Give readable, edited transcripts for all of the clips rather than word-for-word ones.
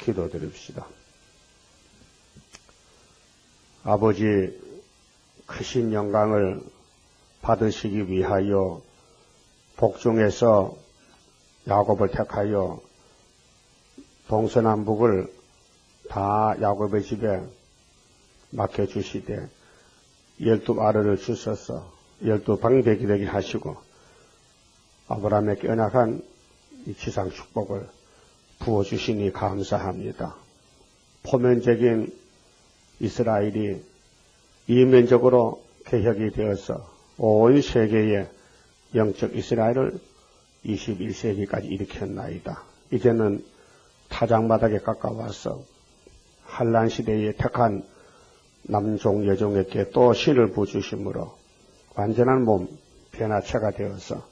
기도드립시다. 아버지, 크신 영광을 받으시기 위하여 복중에서 야곱을 택하여 동서남북을 다 야곱의 집에 맡겨주시되 12아들을 주셔서 12방백이 되게 하시고 아브라함에게 언약한 이 지상 축복을 부어주시니 감사합니다. 포면적인 이스라엘이 이면적으로 개혁이 되어서 온 세계의 영적 이스라엘을 21세기까지 일으켰나이다. 이제는 타작마당에 가까워서 한란 시대에 택한 남종 여종에게 또 신을 부어주심으로 완전한 몸 변화체가 되어서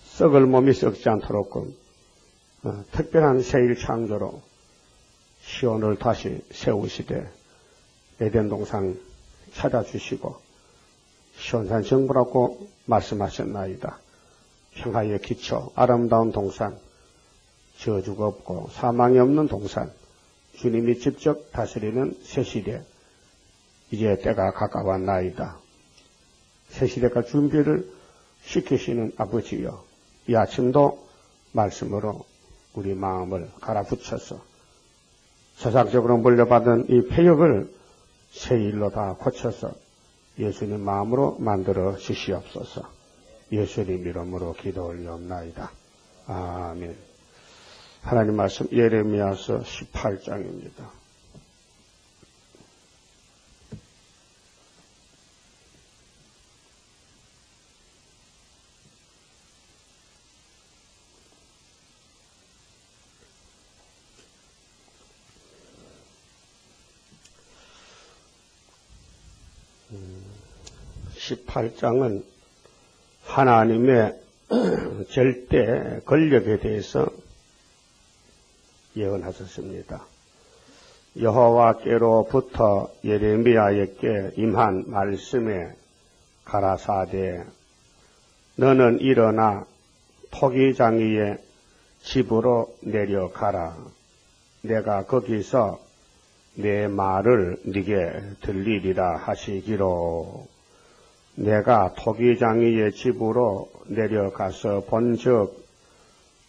썩을 몸이 썩지 않도록 특별한 새일 창조로 시온을 다시 세우시되 에덴 동산 찾아주시고 시온산 정부라고 말씀하셨나이다. 평화의 기초 아름다운 동산, 저주가 없고 사망이 없는 동산, 주님이 직접 다스리는 새시대, 이제 때가 가까웠나이다. 새시대가 준비를 시키시는 아버지여, 이 아침도 말씀으로 우리 마음을 갈아붙여서 서상적으로 물려받은 이 폐역을 새 일로 다 고쳐서 예수님 마음으로 만들어 주시옵소서. 예수님 이름으로 기도 올리옵나이다. 아멘. 하나님 말씀 예레미야서 18장입니다. (18장은) 하나님의 절대 권력에 대해서 예언하셨습니다. 여호와께로부터 예레미야에게 임한 말씀에 가라사대 너는 일어나 토기장이의 집으로 내려가라. 내가 거기서 내 말을 네게 들리리라 하시기로. 내가 토기장이의 집으로 내려가서 본즉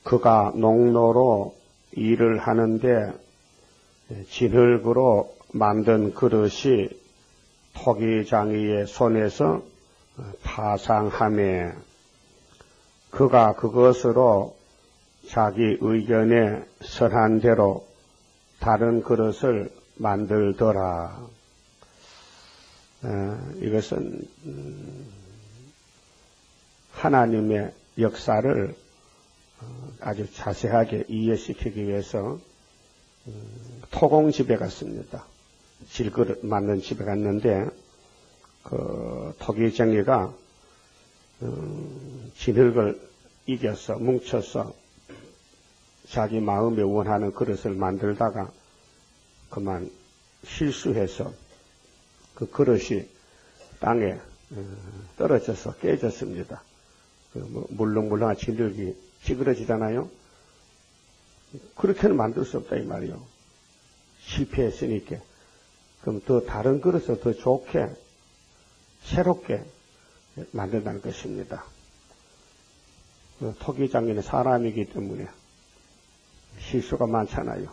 그가 농로로 일을 하는데 진흙으로 만든 그릇이 토기장이의 손에서 파상하매 그가 그것으로 자기 의견에 설한 대로 다른 그릇을 만들더라. 이것은 하나님의 역사를 아주 자세하게 이해시키기 위해서 토공집에 갔습니다. 질그릇 만든 집에 갔는데 그 토기쟁이가 진흙을 이겨서 뭉쳐서 자기 마음에 원하는 그릇을 만들다가 그만 실수해서 그 그릇이 땅에 떨어져서 깨졌습니다. 그 물렁물렁한 진흙이 찌그러지잖아요. 그렇게는 만들 수 없다 이 말이요. 실패했으니까. 그럼 더 다른 그릇을 더 좋게 새롭게 만든다는 것입니다. 그 토기장인은 사람이기 때문에 실수가 많잖아요.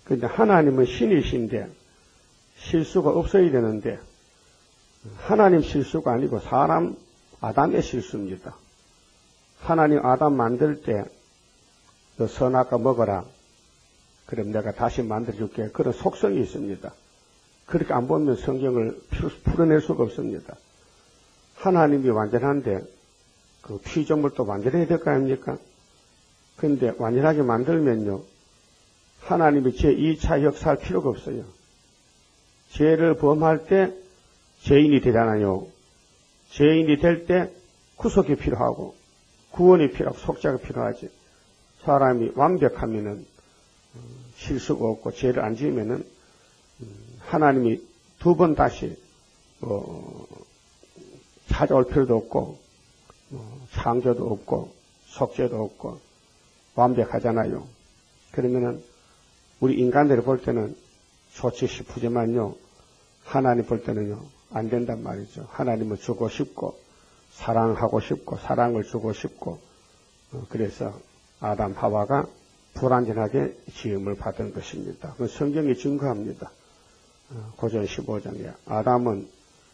그런데 하나님은 신이신데 실수가 없어야 되는데 하나님 실수가 아니고 사람 아담의 실수입니다. 하나님 아담 만들 때 너 선악과 먹어라. 그럼 내가 다시 만들어줄게. 그런 속성이 있습니다. 그렇게 안 보면 성경을 풀어낼 수가 없습니다. 하나님이 완전한데 그 피조물도 완전해야 될 거 아닙니까? 그런데 완전하게 만들면요. 하나님이 제2차 역사할 필요가 없어요. 죄를 범할 때 죄인이 되잖아요. 죄인이 될 때 구속이 필요하고 구원이 필요하고 속죄가 필요하지. 사람이 완벽하면은 실수가 없고 죄를 안 지으면은 하나님이 두 번 다시 찾아올 필요도 없고 창조도 없고 속죄도 없고 완벽하잖아요. 그러면은 우리 인간들이 볼 때는 좋지 싶으지만요, 하나님 볼 때는요, 안 된단 말이죠. 하나님은 주고 싶고, 사랑하고 싶고, 사랑을 주고 싶고, 그래서 아담 하와가 불완전하게 지음을 받은 것입니다. 그 성경이 증거합니다. 고전 15장에 아담은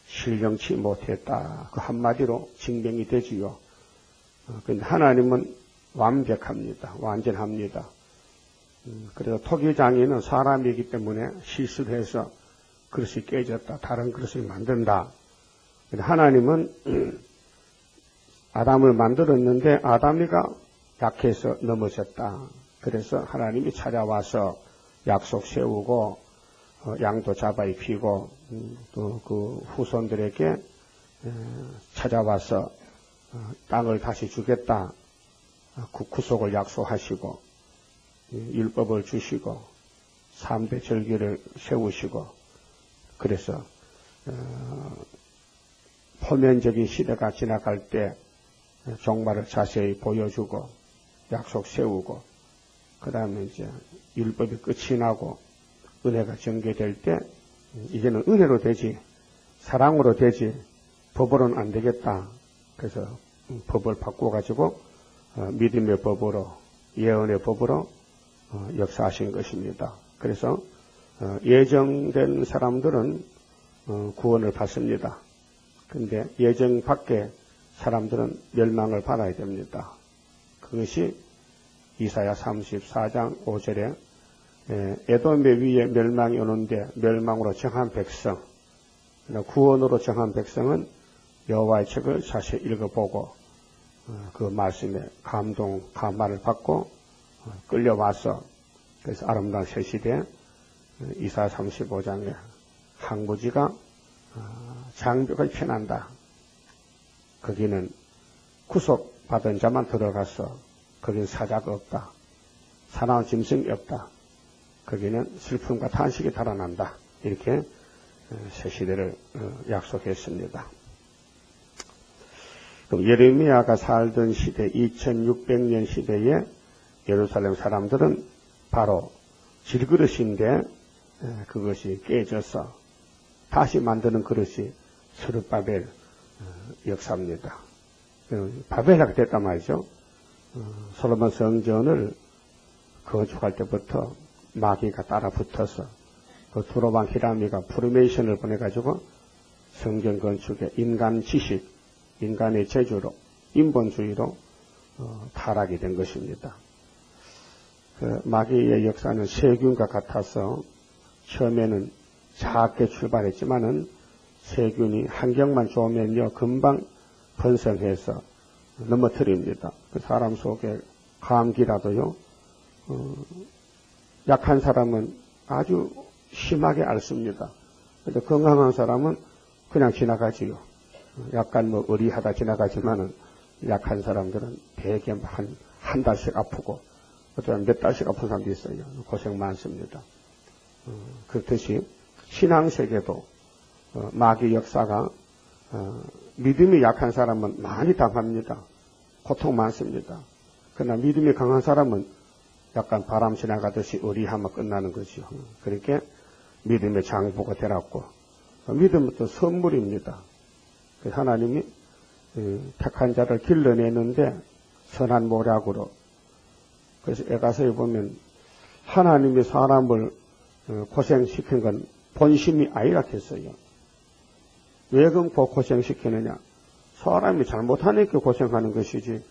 실령치 못했다. 그 한마디로 증명이 되지요. 그런데 하나님은 완벽합니다. 완전합니다. 그래서 토기장인은 사람이기 때문에 실수를 해서 그릇이 깨졌다. 다른 그릇을 만든다. 하나님은 아담을 만들었는데 아담이가 약해서 넘어졌다. 그래서 하나님이 찾아와서 약속 세우고 양도 잡아 입히고 또 그 후손들에게 찾아와서 땅을 다시 주겠다. 그 구속을 약속하시고 율법을 주시고 3대 절기를 세우시고 그래서 포면적인 시대가 지나갈 때 종말을 자세히 보여주고 약속 세우고 그 다음에 이제 율법이 끝이 나고 은혜가 전개될 때 이제는 은혜로 되지 사랑으로 되지 법으로는 안 되겠다. 그래서 법을 바꿔가지고 믿음의 법으로 예언의 법으로 역사하신 것입니다. 그래서 예정된 사람들은 구원을 받습니다. 그런데 예정 밖의 사람들은 멸망을 받아야 됩니다. 그것이 이사야 34장 5절에 에돔의 위에 멸망이 오는데 멸망으로 정한 백성, 구원으로 정한 백성은 여호와의 책을 자세히 읽어보고 그 말씀에 감화를 받고 끌려와서 그래서 아름다운 새 시대에 이사야 35장에 항무지가 장벽을 펴난다. 거기는 구속받은 자만 들어가서 거기는 사자가 없다. 사나운 짐승이 없다. 거기는 슬픔과 탄식이 달아난다. 이렇게 새 시대를 약속했습니다. 그럼 예레미야가 살던 시대 2600년 시대에 예루살렘 사람들은 바로 질그릇인데 그것이 깨져서 다시 만드는 그릇이 스룹바벨 역사입니다. 바벨하게 됐단 말이죠. 솔로몬 성전을 건축할 때부터 마귀가 따라 붙어서 그 두로방 히라미가 프로메이션을 보내가지고 성전 건축에 인간 지식, 인간의 재주로, 인본주의로 타락이 된 것입니다. 그 마귀의 역사는 세균과 같아서 처음에는 작게 출발했지만은 세균이 환경만 좋으면요 금방 번성해서 넘어뜨립니다. 그 사람 속에 감기라도요 약한 사람은 아주 심하게 앓습니다. 근데 건강한 사람은 그냥 지나가지요. 약간 의리하다 지나가지만은 약한 사람들은 대개 한 달씩 아프고 어쩌면 몇 달씩 아픈 사람도 있어요. 고생 많습니다. 그렇듯이 신앙세계도 마귀 역사가 믿음이 약한 사람은 많이 당합니다. 고통 많습니다. 그러나 믿음이 강한 사람은 약간 바람 지나가듯이 의리하면 끝나는 거죠. 그렇게 믿음의 장부가 되었고 믿음은 또 선물입니다. 하나님이 택한 자를 길러내는데 선한 모략으로 그래서 에가서에 보면 하나님이 사람을 고생시킨 건 본심이 아니라 했어요. 왜 그럼 고생시키느냐? 사람이 잘못하니까 고생하는 것이지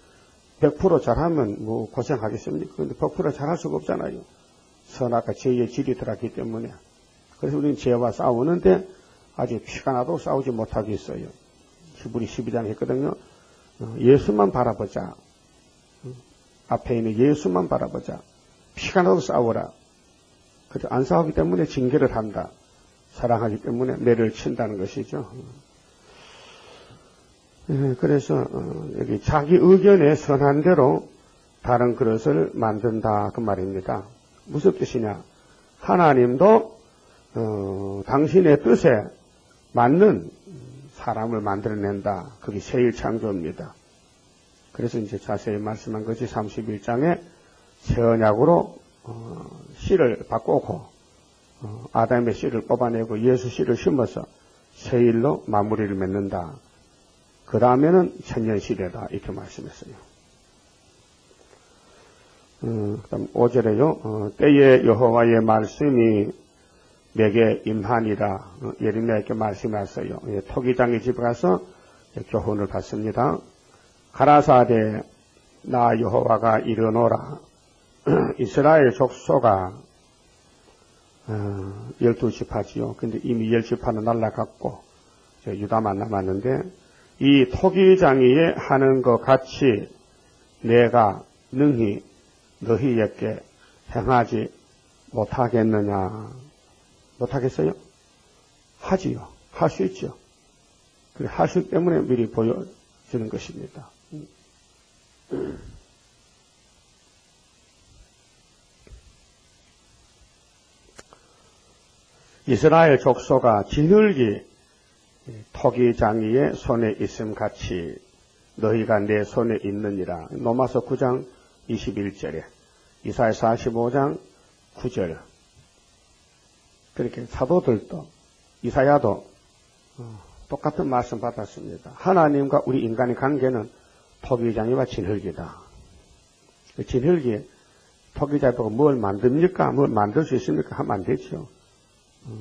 100% 잘하면 뭐 고생하겠습니까? 근데 100% 잘할 수가 없잖아요. 선악과 죄의 질이 들어갔기 때문에. 그래서 우리는 죄와 싸우는데 아직 피가 나도 싸우지 못하겠어요. 히브리 12장 했거든요. 예수만 바라보자. 앞에 있는 예수만 바라보자. 피가 나도 싸워라. 그래서 안 싸우기 때문에 징계를 한다. 사랑하기 때문에 매를 친다는 것이죠. 그래서 여기 자기 의견에 선한 대로 다른 그릇을 만든다 그 말입니다. 무슨 뜻이냐? 하나님도 당신의 뜻에 맞는 사람을 만들어낸다. 그게 새1창조입니다. 그래서 이제 자세히 말씀한 것이 31장에 새 언약으로 씨를 바꾸고 아담의 씨를 뽑아내고 예수 씨를 심어서 새 일로 마무리를 맺는다. 그 다음에는 천년시대다. 이렇게 말씀했어요. 그다음 5절에요. 때에 여호와의 말씀이 내게 임하니라. 예레미야에게 말씀하셨어요. 토기장의 집에 가서 교훈을 받습니다. 가라사대 나 여호와가 이르노라. 이스라엘 족속아 12지파지요. 근데 이미 10지파는 날라갔고 유다만 남았는데 이 토기장이에 하는 것 같이 내가 능히 너희에게 행하지 못하겠느냐. 못하겠어요? 하지요. 할 수 있죠. 그래, 할 수 때문에 미리 보여주는 것입니다. 이스라엘 족속아 진흙이 토기장이의 손에 있음 같이 너희가 내 손에 있느니라. 로마서 9장 21절에 이사야 45장 9절. 그렇게 사도들도 이사야도 똑같은 말씀 받았습니다. 하나님과 우리 인간의 관계는 토기장이와 진흙이다. 진흙이 토기장이고 뭘 만듭니까? 뭘 만들 수 있습니까? 하면 안 되죠.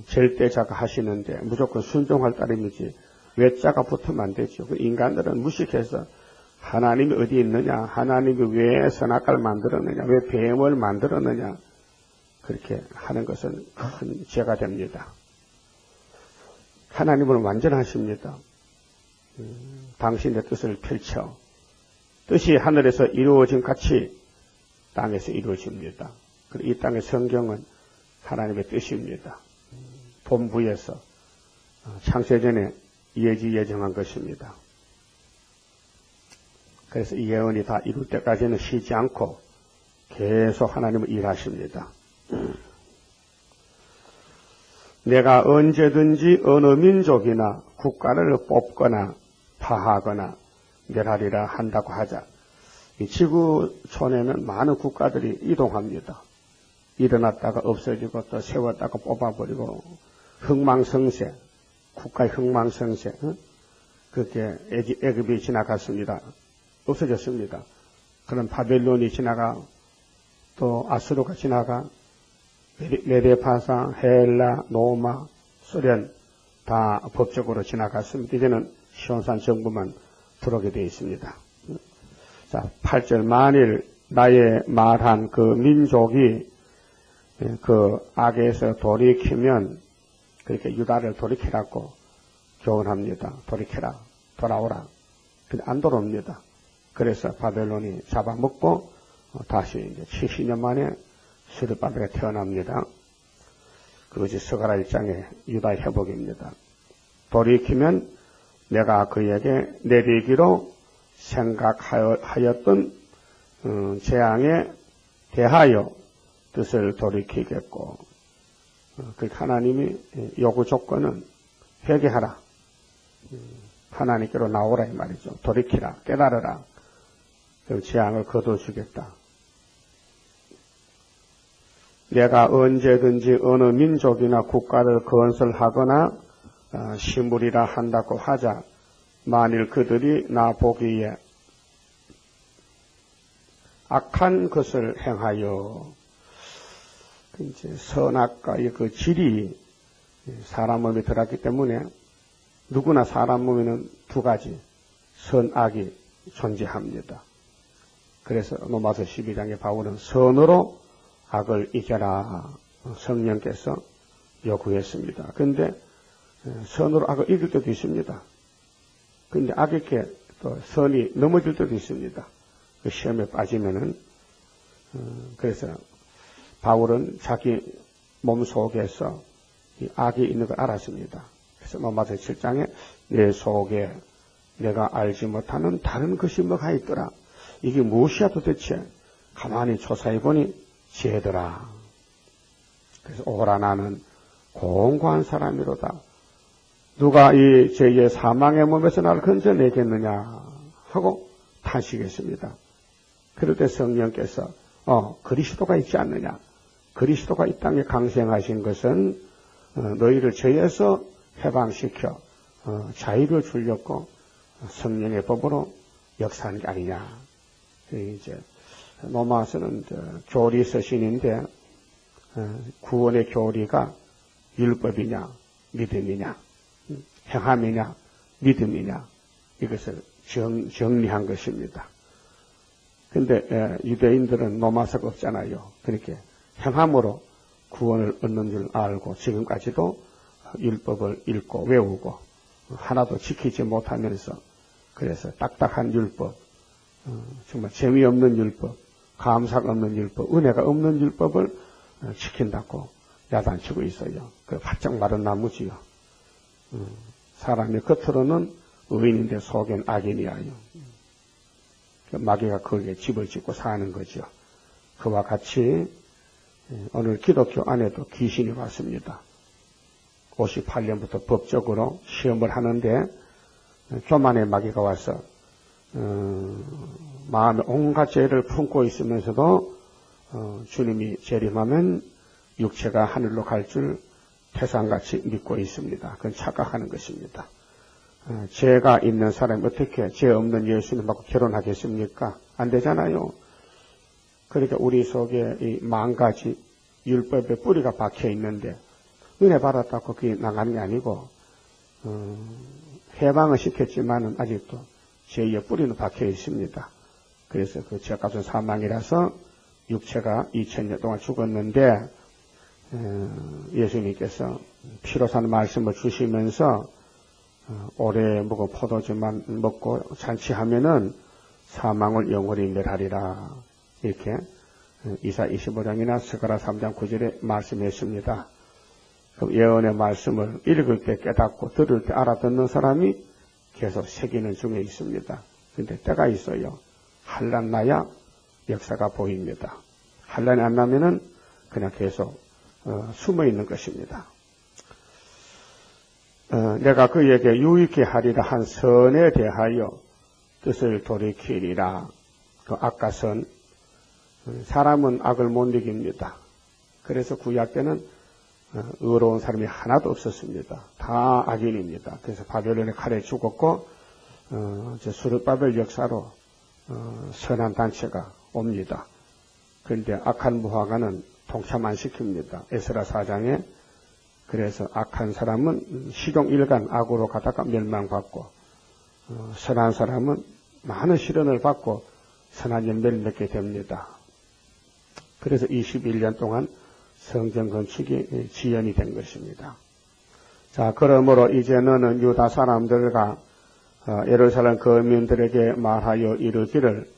절대자가 하시는데 무조건 순종할 따름이지 외자가 붙으면 안 되죠. 인간들은 무식해서 하나님이 어디 있느냐, 하나님이 왜 선악과를 만들었느냐, 왜 뱀을 만들었느냐, 그렇게 하는 것은 큰 죄가 됩니다. 하나님은 완전하십니다. 당신의 뜻을 펼쳐 뜻이 하늘에서 이루어진 같이 땅에서 이루어집니다. 그리고 이 땅의 성경은 하나님의 뜻입니다. 본부에서 창세전에 예지예정한 것입니다. 그래서 이 예언이 다 이룰 때까지는 쉬지 않고 계속 하나님은 일하십니다. 내가 언제든지 어느 민족이나 국가를 뽑거나 파하거나 멸하리라 한다고 하자. 이 지구촌에는 많은 국가들이 이동합니다. 일어났다가 없어지고 또 세웠다가 뽑아버리고 흥망성쇠, 국가의 흥망성쇠, 그렇게 애굽이 지나갔습니다. 없어졌습니다. 그런 바벨론이 지나가 또 아수르가 지나가 메데파사, 헬라, 로마, 소련 다 법적으로 지나갔습니다. 이제는 시온산 정부만 들어오게 되어 있습니다. 자, 8절 만일 나의 말한 그 민족이 그 악에서 돌이키면 그렇게 유다를 돌이키라고 교훈합니다. 돌이켜라, 돌아오라. 근데 안 돌아옵니다. 그래서 바벨론이 잡아먹고 다시 이제 70년 만에 수르바벨에 태어납니다. 그것이 스가랴 1장의 유다의 회복입니다. 돌이키면 내가 그에게 내리기로 생각하였던 재앙에 대하여 뜻을 돌이키겠고, 그 하나님이 요구 조건은 회개하라, 하나님께로 나오라 이 말이죠. 돌이키라, 깨달으라, 그 재앙을 거둬주겠다. 내가 언제든지 어느 민족이나 국가를 건설하거나 심으리라 한다고 하자. 만일 그들이 나 보기에 악한 것을 행하여, 이제 선악과의 그 질이 사람 몸에 들어갔기 때문에 누구나 사람 몸에는 두 가지 선악이 존재합니다. 그래서 로마서 12장에 바울은 선으로 악을 이겨라 성령께서 요구했습니다. 그런데 선으로 악을 이길 때도 있습니다. 그런데 악에게 또 선이 넘어질 때도 있습니다. 그 시험에 빠지면은. 그래서 바울은 자기 몸 속에서 이 악이 있는 걸 알았습니다. 그래서 로마서 7장에 내 속에 내가 알지 못하는 다른 것이 뭐가 있더라. 이게 무엇이야 도대체? 가만히 조사해보니 죄더라. 그래서 오라 나는 공고한 사람이로다. 누가 이 죄의 사망의 몸에서 나를 건져내겠느냐 하고 탄식했습니다. 그럴 때 성령께서 그리스도가 있지 않느냐, 그리스도가 이 땅에 강생하신 것은 너희를 죄에서 해방시켜 자유를 주려고 성령의 법으로 역사한 게 아니냐. 이제 로마서는 교리 서신인데 구원의 교리가 율법이냐 믿음이냐 행함이냐 믿음이냐 이것을 정리한 것입니다. 근데 유대인들은 로마서가 없잖아요. 그렇게 행함으로 구원을 얻는 줄 알고 지금까지도 율법을 읽고 외우고 하나도 지키지 못하면서 그래서 딱딱한 율법, 정말 재미없는 율법, 감사가 없는 율법, 은혜가 없는 율법을 지킨다고 야단치고 있어요. 그 바짝 마른 나무지요. 사람이 겉으로는 의인인데 속엔 악인이야요. 마귀가 거기에 집을 짓고 사는 거죠. 그와 같이 오늘 기독교 안에도 귀신이 왔습니다. 58년부터 법적으로 시험을 하는데 교만의 마귀가 와서 마음에 온갖 죄를 품고 있으면서도 주님이 재림하면 육체가 하늘로 갈 줄 태산같이 믿고 있습니다. 그건 착각하는 것입니다. 죄가 있는 사람이 어떻게 죄 없는 예수님하고 결혼하겠습니까? 안 되잖아요. 그러니까 우리 속에 이 10,000가지 율법의 뿌리가 박혀 있는데 은혜 받았다고 그게 나가는 게 아니고 해방을 시켰지만은 아직도 죄의 뿌리는 박혀 있습니다. 그래서 그 죄값은 사망이라서 육체가 2000년 동안 죽었는데 예수님께서 피로 산 말씀을 주시면서 오래 먹은 포도주만 먹고 잔치하면은 사망을 영원히 멸하리라. 이렇게 이사 25장이나 스가랴 3장 9절에 말씀했습니다. 그럼 예언의 말씀을 읽을 때 깨닫고 들을 때 알아듣는 사람이 계속 새기는 중에 있습니다. 그런데 때가 있어요. 환난 나야 역사가 보입니다. 환난이 안 나면은 그냥 계속 숨어 있는 것입니다. 내가 그에게 유익히 하리라 한 선에 대하여 뜻을 돌이키리라. 그 악과 선, 사람은 악을 못 이깁니다. 그래서 구약 때는 의로운 사람이 하나도 없었습니다. 다 악인입니다. 그래서 바벨론의 칼에 죽었고 수르바벨 역사로 선한 단체가 옵니다. 그런데 악한 무화과는 동참 안 시킵니다. 에스라 4장에 그래서 악한 사람은 시종일관 악으로 가다가 멸망받고 선한 사람은 많은 시련을 받고 선한 열매를 맺게 됩니다. 그래서 21년 동안 성전 건축이 지연이 된 것입니다. 자, 그러므로 이제 너는 유다 사람들과 예루살렘 거민들에게 말하여 이르기를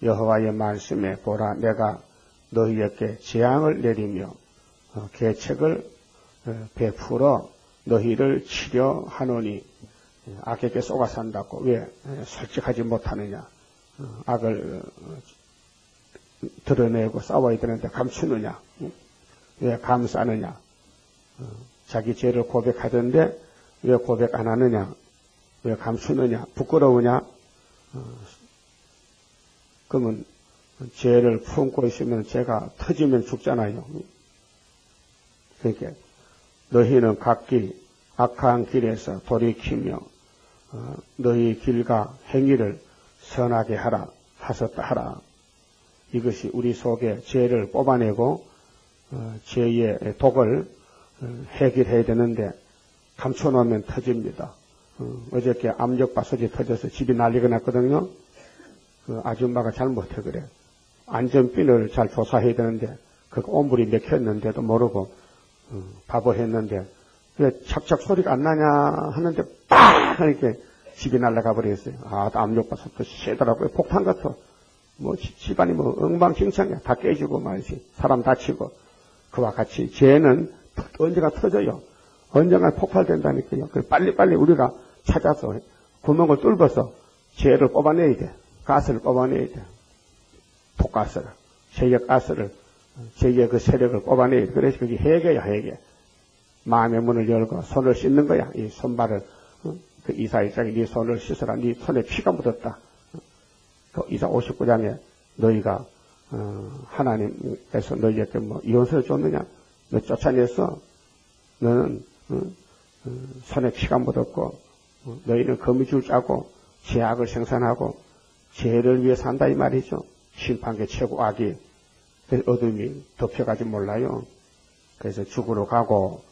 여호와의 말씀에 보라 내가 너희에게 재앙을 내리며 계책을 베풀어 너희를 치려하노니 악에게 쏘가 산다고 왜 솔직하지 못하느냐. 악을 드러내고 싸워야 되는데 감추느냐. 왜 감싸느냐. 자기 죄를 고백하던데 왜 고백 안 하느냐. 왜 감추느냐. 부끄러우냐. 그러면 죄를 품고 있으면 죄가 터지면 죽잖아요. 그러니까 너희는 각기 악한 길에서 돌이키며 너희 길과 행위를 선하게 하라. 하셨다 하라. 이것이 우리 속에 죄를 뽑아내고 죄의 독을 해결해야 되는데 감춰놓으면 터집니다. 어저께 압력밥솥이 터져서 집이 난리가 났거든요. 그 아줌마가 잘못해 그래. 안전핀을 잘 조사해야 되는데 그 온불이 맥혔는데도 모르고 바보했는데 왜 착착 소리가 안 나냐 하는데 빡 하니까 집이 날아가 버렸어요. 아, 압력밥솥도 세더라고요. 폭탄 같아. 뭐 집안이 뭐 엉망진창이야. 다 깨지고 말이지. 사람 다치고. 그와 같이 죄는 언젠가 터져요. 언젠가 폭발된다니까요. 빨리빨리 우리가 찾아서 구멍을 뚫어서 죄를 뽑아내야 돼. 가스를 뽑아내야 돼. 독가스를. 죄의 가스를, 죄의 그 세력을 뽑아내야 돼. 그래서 그게 해계야, 해계. 마음의 문을 열고 손을 씻는 거야. 이 손발을. 그 이사 1장에 네 손을 씻어라. 네 손에 피가 묻었다. 그 이사 59장에 너희가 하나님께서 너희에게 뭐 이혼서를 줬느냐? 너 쫓아냈어? 너는 손에 피가 묻었고 너희는 거미줄 짜고 죄악을 생산하고 죄를 위해 산다 이 말이죠. 심판계 최고 악이 어둠이 덮여가지 몰라요. 그래서 죽으러 가고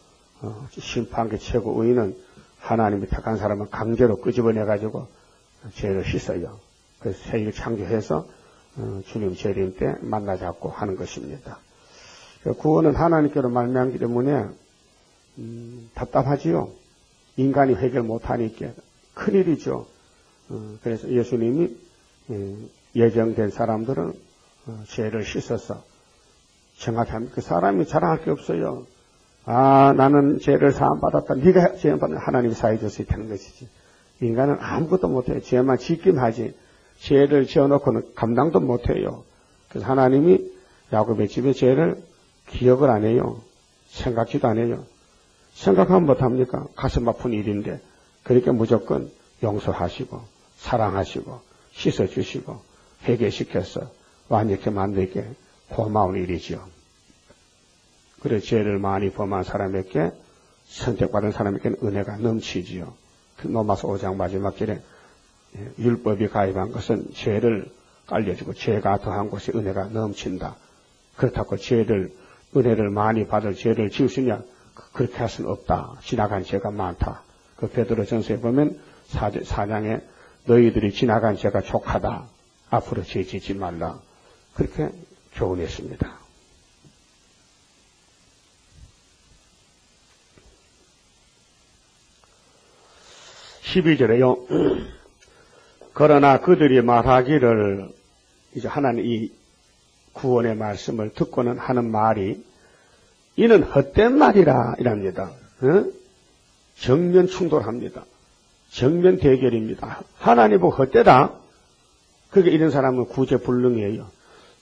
심판계 최고 의인은 하나님이 택한 사람은 강제로 끄집어내가지고 죄를 씻어요. 그래서 세계를 창조해서 주님 재림 때 만나자고 하는 것입니다. 구원은 하나님께로 말미암기 때문에 답답하지요. 인간이 해결 못하니까 큰일이죠. 그래서 예수님이 예정된 사람들은 죄를 씻어서 정확히 합니다. 그 사람이 자랑할 게 없어요. 나는 죄를 사함받았다. 네가 죄받는 하나님이 사해줬을 테는 것이지. 인간은 아무것도 못해요. 죄만 짓긴 하지. 죄를 지어놓고는 감당도 못해요. 그래서 하나님이 야곱의 집의 죄를 기억을 안 해요. 생각지도 안 해요. 생각하면 못합니까? 가슴 아픈 일인데. 그러니까 무조건 용서하시고 사랑하시고 씻어주시고 회개시켜서 완벽히 만들게 고마운 일이지요. 그래서 죄를 많이 범한 사람에게 선택받은 사람에게는 은혜가 넘치지요. 그 로마서 5장 마지막 절에 율법이 가입한 것은 죄를 깔려주고 죄가 더한 곳에 은혜가 넘친다. 그렇다고 은혜를 많이 받을 죄를 지을 수 있냐? 그렇게 할 수는 없다. 지나간 죄가 많다. 그 베드로 전서에 보면 4장에 너희들이 지나간 죄가 족하다. 앞으로 죄 짓지 말라. 그렇게 교훈했습니다. (12절에요) 그러나 그들이 말하기를, 이제 하나님 이 구원의 말씀을 듣고는 하는 말이, 이는 헛된 말이라 이랍니다. 정면 충돌합니다. 정면 대결입니다. 하나님 보고 헛되다. 그게 이런 사람은 구제불능이에요.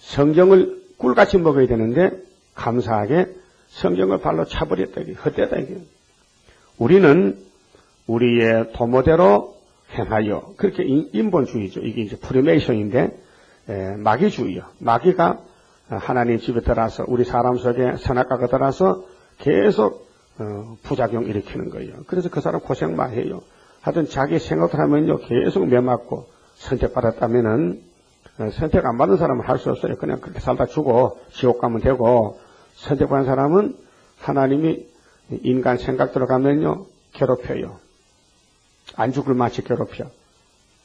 성경을 꿀같이 먹어야 되는데 감사하게 성경을 발로 차버렸다. 이게 헛되다. 이게. 우리는 우리의 도모대로 행하여, 그렇게 인본주의죠. 이게 이제 프리메이션인데 마귀주의요. 마귀가 하나님 집에 들어와서 우리 사람 속에 선악과가 들어와서 계속 부작용 일으키는 거예요. 그래서 그 사람 고생 많이 해요. 하여튼 자기 생각을 하면요 계속 매맞고, 선택받았다면은 선택 안 받은 사람은 할 수 없어요. 그냥 그렇게 살다 죽고 지옥 가면 되고, 선택받은 사람은 하나님이 인간 생각대로 가면요 괴롭혀요. 안 죽을 맛이 괴롭혀.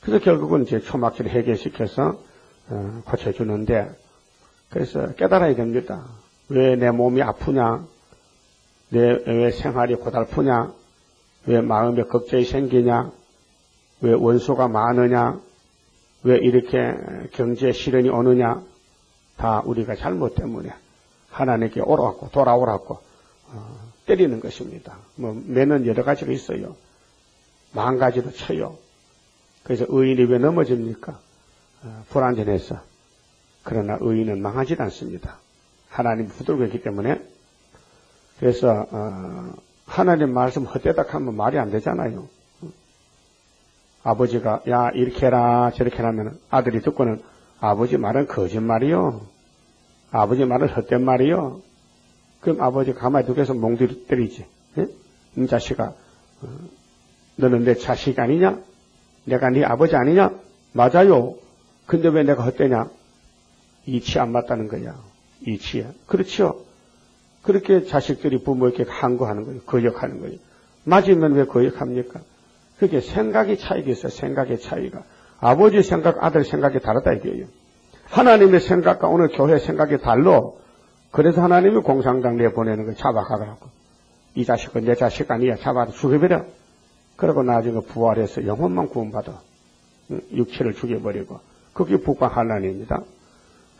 그래서 결국은 이제 초막지를 해결시켜서 고쳐주는데, 그래서 깨달아야 됩니다. 왜 내 몸이 아프냐? 왜 생활이 고달프냐? 왜 마음에 걱정이 생기냐? 왜 원수가 많으냐? 왜 이렇게 경제 시련이 오느냐? 다 우리가 잘못 때문에 하나님께 오라고 돌아오라고 때리는 것입니다. 뭐 매는 여러 가지가 있어요. 만 가지도 쳐요. 그래서 의인이 왜 넘어집니까? 불완전해서. 그러나 의인은 망하지 않습니다. 하나님이 붙들고 있기 때문에. 그래서 하나님 말씀 헛되다 하면 말이 안 되잖아요. 아버지가 야 이렇게 해라 저렇게 하면 아들이 듣고는 아버지 말은 거짓말이요. 아버지 말은 헛된 말이요. 그럼 아버지가 가만히 두고 해서 몽둥이 때리지. 예? 이 자식아, 너는 내 자식 아니냐? 내가 네 아버지 아니냐? 맞아요. 근데 왜 내가 헛되냐? 이치 안 맞다는 거야. 이치야. 그렇죠. 그렇게 자식들이 부모에게 항거하는 거예요. 거역하는 거예요. 맞으면 왜 거역합니까? 그게 생각의 차이가 있어요. 생각의 차이가. 아버지 생각, 아들 생각이 다르다 이거예요. 하나님의 생각과 오늘 교회 생각이 달라. 그래서 하나님이 공산당 내보내는 거 잡아가라고. 이 자식은 내 자식 아니야. 잡아서 죽여버려. 그리고 나중에 부활해서 영혼만 구원받아. 육체를 죽여버리고. 그게 북방 환란입니다.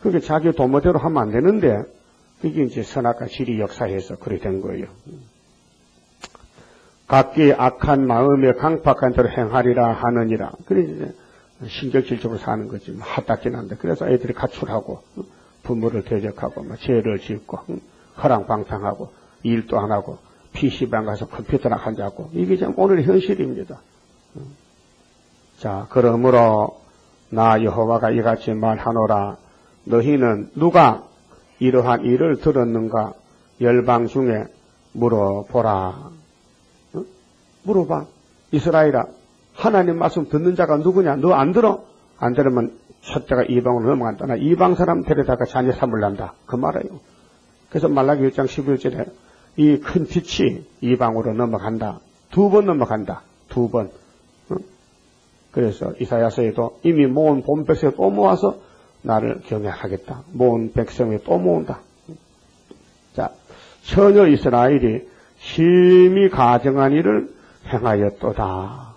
그게 자기 도모대로 하면 안 되는데, 그게 이제 선악과 질이 역사해서 그렇게 된 거예요. 각기 악한 마음에 강팍한 대로 행하리라 하느니라. 그래서 이제 신경질적으로 사는 거지. 핫딱진 한데. 그래서 애들이 가출하고, 부모를 대적하고, 죄를 짓고, 허랑방탕하고, 일도 안 하고, PC방 가서 컴퓨터나 한자고. 이게 참 오늘의 현실입니다. 자, 그러므로 나 여호와가 이같이 말하노라. 너희는 누가 이러한 일을 들었는가? 열방 중에 물어보라. 물어봐. 이스라엘아, 하나님 말씀 듣는 자가 누구냐? 너 안 들어? 안 들으면 첫째가 이방으로 넘어간다. 나 이방 사람 데려다가 자녀 삼을란다. 그 말이에요. 그래서 말라기 1장 11절에 이 큰 빛이 이방으로 넘어간다. 2번 넘어간다. 2번. 그래서 이사야서에도 이미 모은 본 백성이 또 모아서 나를 경외하겠다. 모은 백성이 또 모은다. 자, 처녀 이스라엘이 심히 가정한 일을 행하였도다.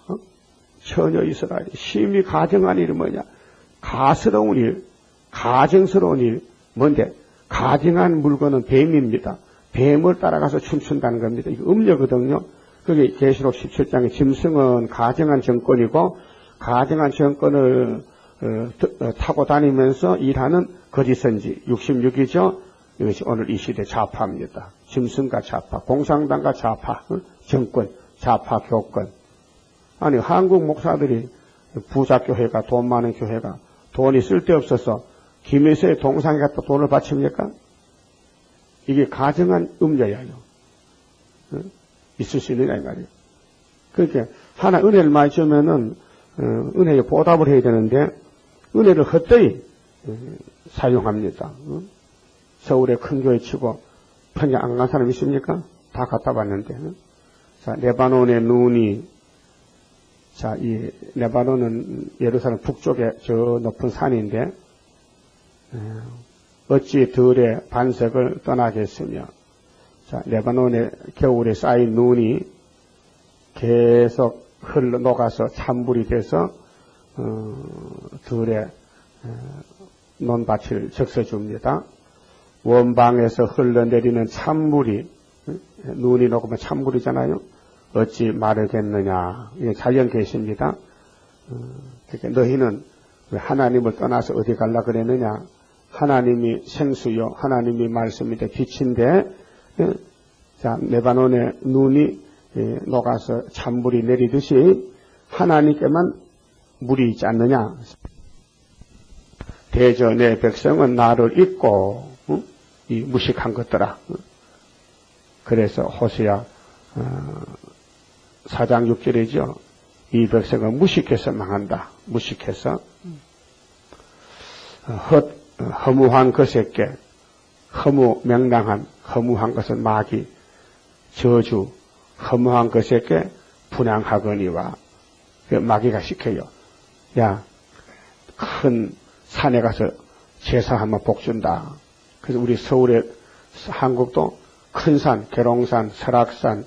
처녀 이스라엘이 심히 가정한 일이 뭐냐? 가스러운 일, 가정스러운 일. 뭔데? 가정한 물건은 뱀입니다. 뱀을 따라가서 춤춘다는 겁니다. 이거 음녀거든요. 그게 계시록 17장에 짐승은 가정한 정권이고 가정한 정권을 타고 다니면서 일하는 거짓선지 66이죠. 이것이 오늘 이 시대 좌파입니다. 짐승과 좌파, 공산당과 좌파, 정권, 좌파 교권. 아니 한국 목사들이 부자교회가 돈 많은 교회가 돈이 쓸데없어서 김일성의 동상에 갖다 돈을 바칩니까? 이게 가정한 음녀야요. 있을 수 있느냐 이 말이에요. 그러니까 하나 은혜를 많이 주면은 은혜에 보답을 해야 되는데 은혜를 헛되이 사용합니다. 서울에 큰 교회 치고 평양 안 간 사람 있습니까? 다 갔다 봤는데. 자, 레바논의 눈이 자, 이 레바논은 예루살렘 북쪽에 저 높은 산인데 어찌 들의 반석을 떠나겠으며 자, 레바논의 겨울에 쌓인 눈이 계속 흘러 녹아서 찬물이 돼서 들의 논밭을 적셔줍니다. 원방에서 흘러내리는 찬물이 눈이 녹으면 찬물이잖아요. 어찌 마르겠느냐. 이게 자연 계십니다. 그러니까 너희는 왜 하나님을 떠나서 어디 갈라 그랬느냐. 하나님이 생수요 하나님이 말씀인데 빛인데 자 레바논의 눈이 녹아서 찬물이 내리듯이 하나님께만 물이 있지 않느냐. 대저 내 백성은 나를 잊고 이 무식한 것들아. 그래서 호세아 4장 6절이죠. 이 백성은 무식해서 망한다. 무식해서 허무한 것에게 허무맹랑한 허무한 것은 마귀 저주 허무한 것에게 분양하거니와 마귀가 시켜요. 야, 큰 산에 가서 제사하면 복 준다. 그래서 우리 서울에 한국도 큰 산, 계룡산, 설악산,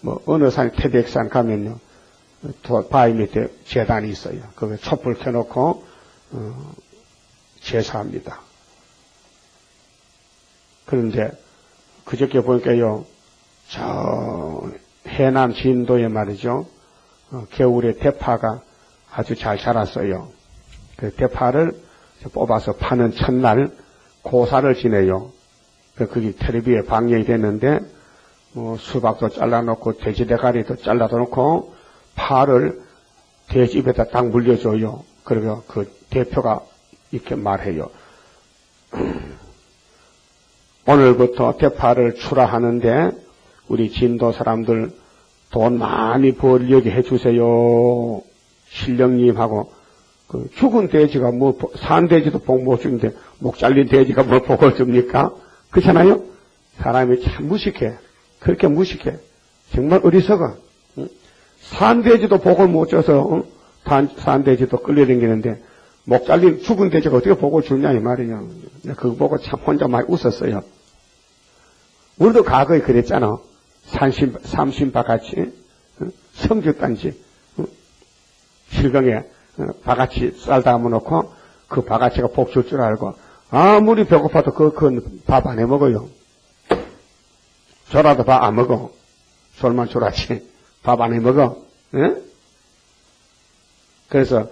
뭐 어느 산, 태백산 가면요 바위 밑에 제단이 있어요. 거기에 촛불 켜놓고 제사합니다. 그런데 그저께 보니까요, 저 해남 진도에 말이죠, 겨울에 대파가 아주 잘 자랐어요. 그 대파를 뽑아서 파는 첫날 고사를 지내요. 그게 텔레비에 방영이 됐는데 수박도 잘라놓고 돼지 대가리도 잘라놓고 파를 돼지 입에다 딱 물려줘요. 그리고 그 대표가 이렇게 말해요. 오늘부터 대파를 출하하는데 우리 진도 사람들 돈 많이 벌려게 해주세요. 신령님하고 그 죽은 돼지가 뭐 산 돼지도 복 못 주는데 목 잘린 돼지가 뭘 복을 줍니까? 그렇잖아요. 사람이 참 무식해. 그렇게 무식해. 정말 어리석어. 산 돼지도 복을 못 줘서 산 돼지도 끌려다니는데 목 잘린 죽은 돼지가 어떻게 복을 주냐 이 말이에요. 그거 보고 참 혼자 많이 웃었어요. 우리도 과거에 그랬잖아. 삼신바같이 성죽단지 실경에 바가지 쌀 담아놓고 그 바가지가 복 줄 줄 알고 아무리 배고파도 그건 밥 안 해 먹어요. 줘라도 밥 안 먹어. 솔만 줘라지 밥 안 해 먹어. 예? 그래서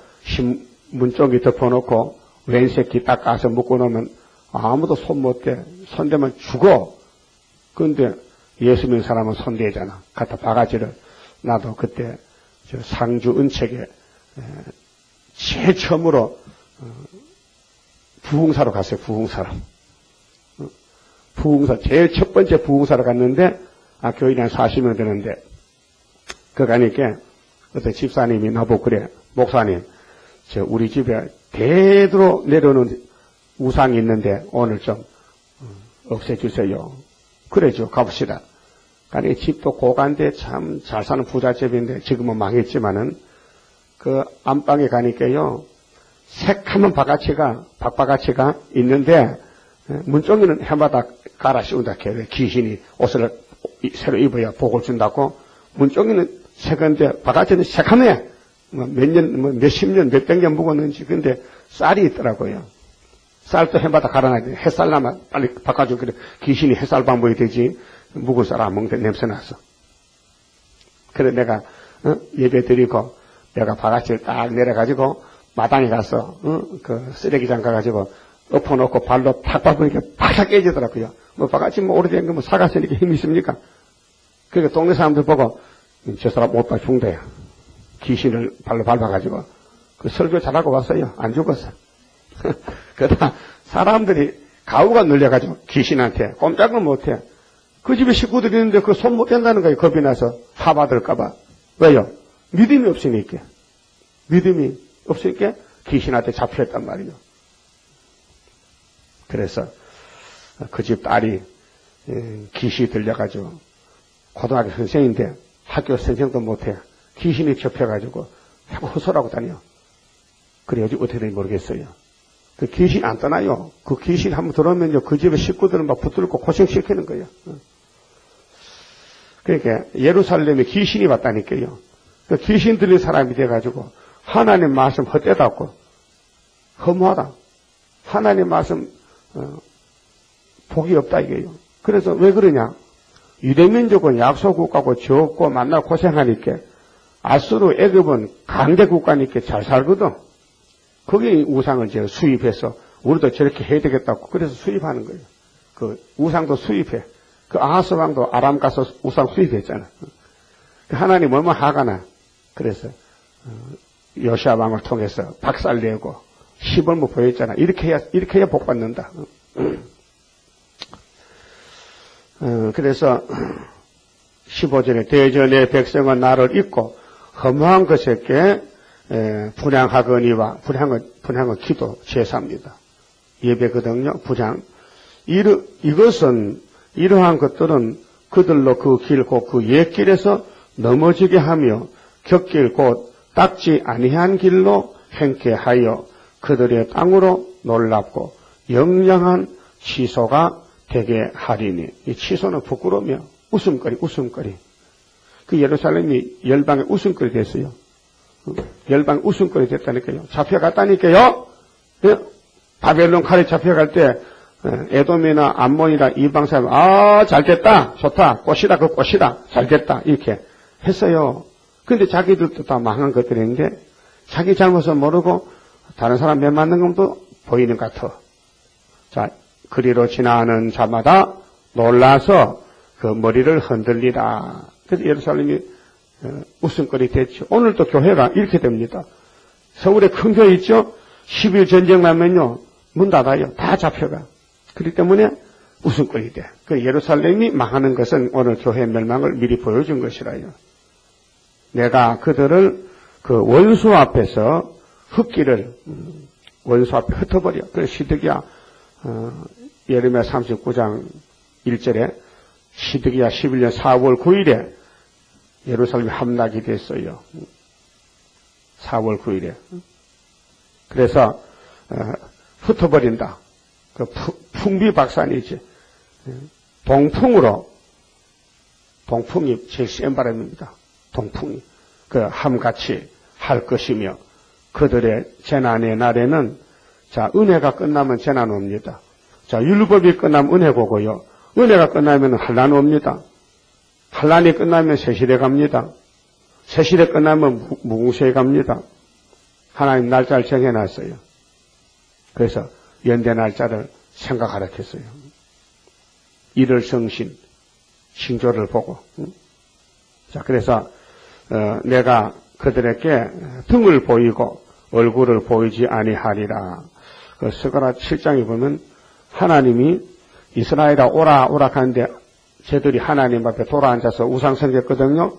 문쪽이 덮어놓고 왼새끼 딱 가서 묶고 놓으면 아무도 손 못 대. 손대면 죽어. 그런데 예수 믿는 사람은 손대잖아. 갖다 바가지를. 나도 그때 저 상주 은책에 제일 처음으로 부흥사로 갔어요. 부흥사로. 부흥사 제일 첫 번째 부흥사로 갔는데 교인이 한 40명 되는데 그 가니까 어떤 집사님이 나보고 그래. 목사님, 우리 집에 대대로 내려오는 우상이 있는데 오늘 좀 없애주세요. 그래죠. 가봅시다. 아니 집도 고가인데 참 잘 사는 부잣집인데 지금은 망했지만은 그 안방에 가니까요 새카만 박바가치가 있는데 문종이는 해마다 갈아 씌운다. 귀신이 옷을 새로 입어야 복을 준다고. 문종이는 새건데 바가지는 새카매 몇 년, 몇십 년, 몇백 년 묵었는지. 근데 쌀이 있더라고요. 쌀도 해마다 갈아놔야 돼. 햇살 나면 빨리 바꿔주고 그래. 귀신이 햇살 방법이 되지. 묵은 쌀 안 먹는데 냄새 났어. 그래 내가 예배 드리고 내가 바가지를 딱 내려가지고 마당에 가서 그 쓰레기장 가가지고 엎어놓고 발로 탁 밟으니까 팍 깨지더라고요. 뭐 바가지 오래된 거 뭐 사갔으니까 힘이 있습니까? 그러니까 동네 사람들 보고 저 사람 못 봐 죽대요. 귀신을 발로 밟아가지고 그 설교 잘하고 왔어요. 안 죽었어. 그러다 사람들이 가우가 눌려가지고 귀신한테 꼼짝을 못해. 그 집에 식구들이 있는데 그 손 못 댄다는 거예요. 겁이 나서 화받을까봐. 왜요? 믿음이 없으니까. 믿음이 없으니까 귀신한테 잡혀있단 말이에요. 그래서 그 집 딸이 귀신이 들려가지고 고등학교 선생인데 학교 선생도 못해. 귀신이 접혀가지고 호소라고 다녀. 그래야지 어떻게 되는지 모르겠어요. 그 귀신 안 떠나요. 그 귀신 한번 들어오면요. 그 집에 식구들은 막 붙들고 고생시키는 거예요. 그러니까 예루살렘에 귀신이 왔다니까요. 그 귀신 들린 사람이 돼가지고 하나님 말씀 헛되다고 허무하다. 하나님 말씀 복이 없다 이게요. 그래서 왜 그러냐? 유대민족은 약소국가고 적고 만나고 고생하니까 아수르 애굽은 강대국가니까 잘 살거든. 거기 우상을 제가 수입해서 우리도 저렇게 해야 되겠다고 그래서 수입하는 거예요. 그 우상도 수입해. 그 아하스 왕도 아람 가서 우상 수입했잖아. 하나님 얼마나 화가 나. 그래서 요시아 왕을 통해서 박살내고 시벌무 보였잖아. 이렇게 해야 복 받는다. 그래서 15절에 대전의 백성은 나를 잊고 허무한 것에게 분향하거니와 분향은 기도 제사입니다. 예배거든요. 분향. 이것은 이러한 것들은 그들로 그 길 곧 그 옛길에서 넘어지게 하며 곁길 곧 닦지 아니한 길로 행케 하여 그들의 땅으로 놀랍고 영영한 치소가 되게 하리니. 이 치소는 부끄러우며 웃음거리. 그 예루살렘이 열방의 웃음거리 됐어요. 열방 웃음거리 됐다니까요. 잡혀갔다니까요. 바벨론 칼에 잡혀갈 때 에돔이나 암몬이나 이방 사람 잘됐다 좋다 꽃이다 그 꽃이다 잘됐다 이렇게 했어요. 근데 자기들도 다 망한 것들인데 자기 잘못을 모르고 다른 사람 매 맞는 것도 보이는 것 같아. 자, 그리로 지나는 자마다 놀라서 그 머리를 흔들리라. 그래서 예루살렘이 웃음거리 됐죠. 오늘도 교회가 이렇게 됩니다. 서울에 큰 교회 있죠? 10일 전쟁 나면요 문 닫아요. 다 잡혀가. 그렇기 때문에 웃음거리 돼. 그 예루살렘이 망하는 것은 오늘 교회 멸망을 미리 보여준 것이라요. 내가 그들을 그 원수 앞에서 흙기를 원수 앞에 흩어버려. 그래서 시드기야 예레미야 39장 1절에 시드기야 11년 4월 9일에 예루살렘이 함락이 됐어요. 4월 9일에. 그래서 흩어버린다. 그 풍비박산이지. 동풍이 제일 센 바람입니다. 동풍이. 그 함같이 할 것이며 그들의 재난의 날에는 자 은혜가 끝나면 재난 옵니다. 자 율법이 끝나면 은혜가 오고요. 은혜가 끝나면 환난 옵니다. 환난이 끝나면 새시대 갑니다. 새시대 끝나면 무궁시에 갑니다. 하나님 날짜를 정해놨어요. 그래서 연대 날짜를 생각하라 했어요. 일월 성신, 징조를 보고. 자, 그래서 내가 그들에게 등을 보이고 얼굴을 보이지 아니하리라. 그 스가랴 7장에 보면 하나님이 이스라엘아 오라 오라 하는데 쟤들이 하나님 앞에 돌아앉아서 우상 섬겼거든요.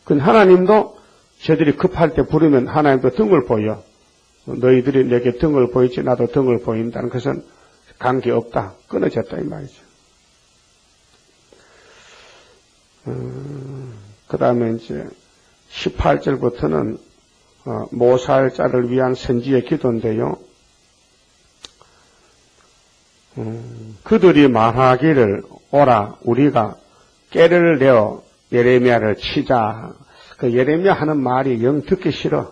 근데 하나님도 쟤들이 급할 때 부르면 하나님도 등을 보여. 너희들이 내게 등을 보이지 나도 등을 보인다는 것은 관계없다. 끊어졌다 이 말이죠. 그 다음에 이제 18절부터는 모살자를 위한 선지의 기도인데요. 그들이 말하기를 오라 우리가 깨를 내어 예레미야를 치자. 그 예레미야 하는 말이 영 듣기 싫어.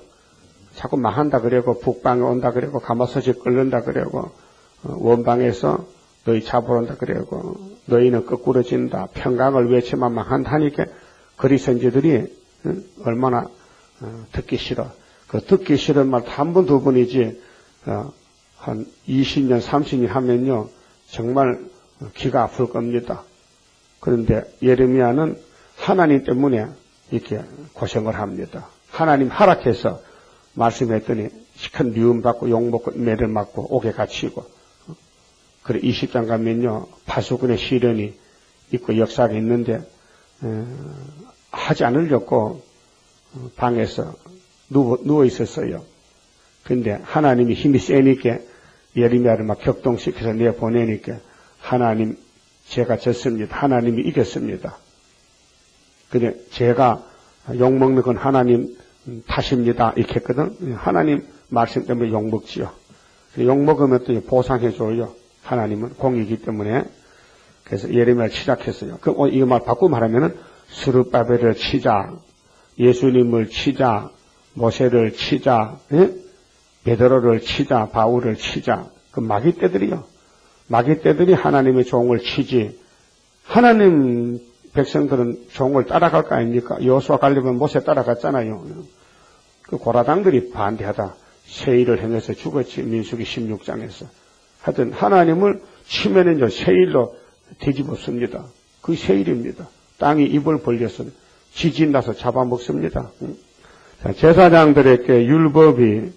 자꾸 망한다 그러고 북방에 온다 그러고 가마솥이 끓는다 그러고 원방에서 너희 잡으러 온다 그러고 너희는 거꾸로 진다. 평강을 외치면 망한다니까 거리 선지들이 얼마나 듣기 싫어. 그 듣기 싫은 말 한 번 두 번이지 한 20년 30년 하면요 정말 기가 아플 겁니다. 그런데 예레미야는 하나님 때문에 이렇게 고생을 합니다. 하나님 허락해서 말씀했더니 큰 미움 받고 욕먹고 매를 맞고 옥에 갇히고 그래 20장 가면요 파수꾼의 시련이 있고 역사가 있는데 하지 않으려고 방에서 누워 있었어요. 근데 하나님이 힘이 세니까 예레미야를 막 격동시켜서 내보내니까 하나님 제가 졌습니다. 하나님이 이겼습니다. 근데 제가 욕먹는 건 하나님 탓입니다. 이렇게 했거든. 하나님 말씀 때문에 욕먹지요. 욕먹으면 또 보상해줘요. 하나님은 공이기 때문에. 그래서 예레미야를 시작했어요. 그럼 이 말 바꾸고 말하면은 스룹바벨을 치자, 예수님을 치자, 모세를 치자, 예? 베드로를 치자, 바울을 치자. 그 마귀 떼들이요. 마귀 떼들이 하나님의 종을 치지. 하나님 백성들은 종을 따라갈 거 아닙니까? 여호수아 가려면 모세 따라갔잖아요. 그 고라당들이 반대하다 세일을 행해서 죽었지. 민수기 16장에서. 하여튼 하나님을 치면은요 세일로 뒤집었습니다. 그 세일입니다. 땅이 입을 벌려서 지진 나서 잡아먹습니다. 제사장들에게 율법이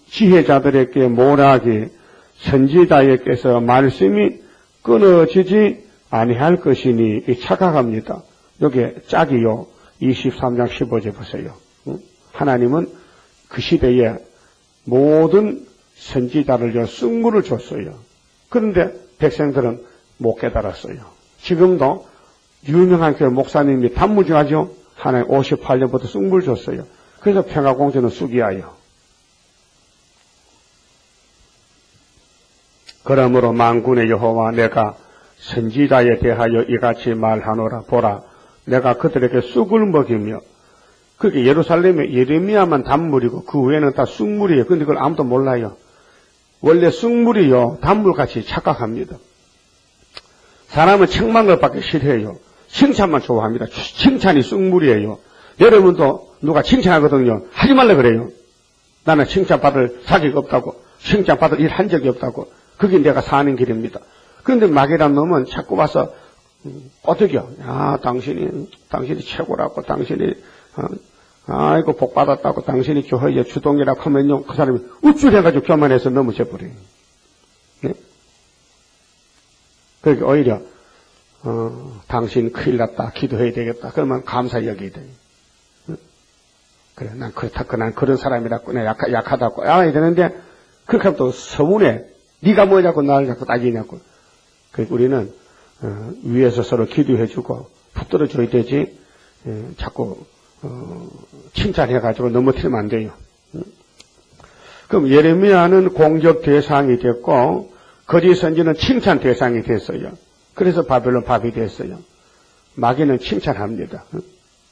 지혜자들에게 모락이 선지자에게서 말씀이 끊어지지 아니할 것이니 착각합니다. 여기에 짝이요. 23장 15절 보세요. 하나님은 그 시대에 모든 선지자를 승무를 줬어요. 그런데 백성들은 못 깨달았어요. 지금도 유명한 교회 목사님이 단무지하죠. 하나님 58년부터 승무를 줬어요. 그래서 평화공주는 쑥이하여. 그러므로 만군의 여호와 내가 선지자에 대하여 이같이 말하노라. 보라 내가 그들에게 쑥을 먹이며 그렇게 예루살렘에 예레미야만 단물이고 그 외에는 다 쑥물이에요. 근데 그걸 아무도 몰라요. 원래 쑥물이요 단물같이 착각합니다. 사람은 칭찬한 것밖에 싫어해요. 칭찬만 좋아합니다. 칭찬이 쑥물이에요. 여러분도 누가 칭찬하거든요. 하지 말라 그래요. 나는 칭찬받을 자격이 없다고. 칭찬받을 일 한 적이 없다고. 그게 내가 사는 길입니다. 그런데 마귀란 놈은 자꾸 와서 어떻게요? 야, 당신이 최고라고, 당신이 아이고 복 받았다고, 당신이 교회의 주동이라고 하면요, 그 사람이 우쭐해가지고 교만해서 넘어져 버려요. 네? 그러니까 오히려 당신 큰일 났다, 기도해야 되겠다. 그러면 감사 여겨야 돼요. 그래, 난 그렇다고, 난 그런 사람이라고, 내 약하다고, 알아야 되는데 그렇게 하면 또 서운해. 네가 뭐냐고 나를 자꾸 따지냐고. 그러니까 우리는 위에서 서로 기도해주고 붙들어줘야 되지. 자꾸 칭찬해가지고 넘어뜨리면 안 돼요. 그럼 예레미야는 공격 대상이 됐고 거짓 선지는 칭찬 대상이 됐어요. 그래서 바벨론 밥이 됐어요. 마귀는 칭찬합니다.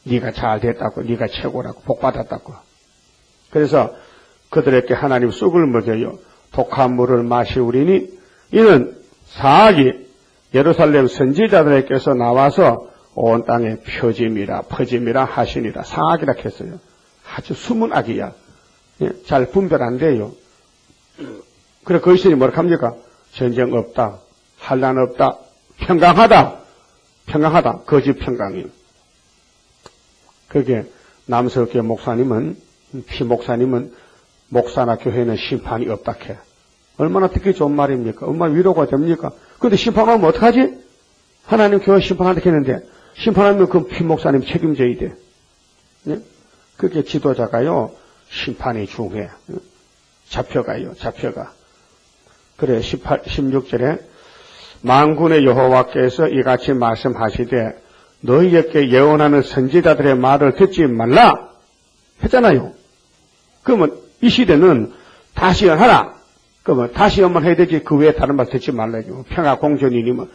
네가 잘 됐다고, 네가 최고라고, 복 받았다고. 그래서 그들에게 하나님 쑥을 먹여요. 독한 물을 마시우리니 이는 사악이 예루살렘 선지자들에게서 나와서 온 땅에 퍼짐이라 하시니라. 사악이라 했어요. 아주 숨은 악이야. 잘 분별 안 돼요. 그래 거기서는 뭐라 합니까? 전쟁 없다, 환난 없다, 평강하다. 거짓 평강이에요. 그게 남석교 목사님은 피목사님은 목사나 교회는 심판이 없다 해. 얼마나 듣기 좋은 말입니까? 얼마나 위로가 됩니까? 그런데 심판하면 어떡하지? 하나님 교회 심판한다 했는데 심판하면 그 피목사님 책임져야 돼. 네? 그게 지도자가요. 심판이 중요해. 잡혀가요. 잡혀가. 그래 16절에 만군의 여호와께서 이같이 말씀하시되 너희에게 예언하는 선지자들의 말을 듣지 말라 했잖아요. 그러면 이 시대는 다시 예언하라. 그러면 다시 예언만 해야 되지 그 외에 다른 말 듣지 말라요. 평화공존이니면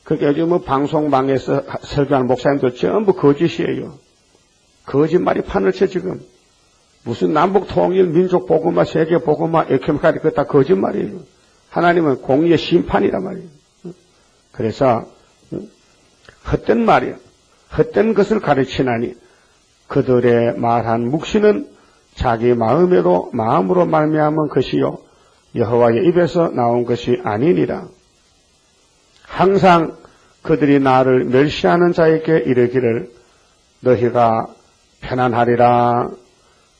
그게 요즘 뭐 방송방에서 설교하는 목사님들 전부 거짓이에요. 거짓말이 판을 쳐 지금. 무슨 남북 통일, 민족 복음화, 세계 복음화, 에케미카리 그거 다 거짓말이에요. 하나님은 공의의 심판이란 말이에요. 그래서 헛된 말이에요. 헛된 것을 가르치나니 그들의 말한 묵시는 자기 마음으로 말미암은 것이요 여호와의 입에서 나온 것이 아니니라. 항상 그들이 나를 멸시하는 자에게 이르기를 너희가 편안하리라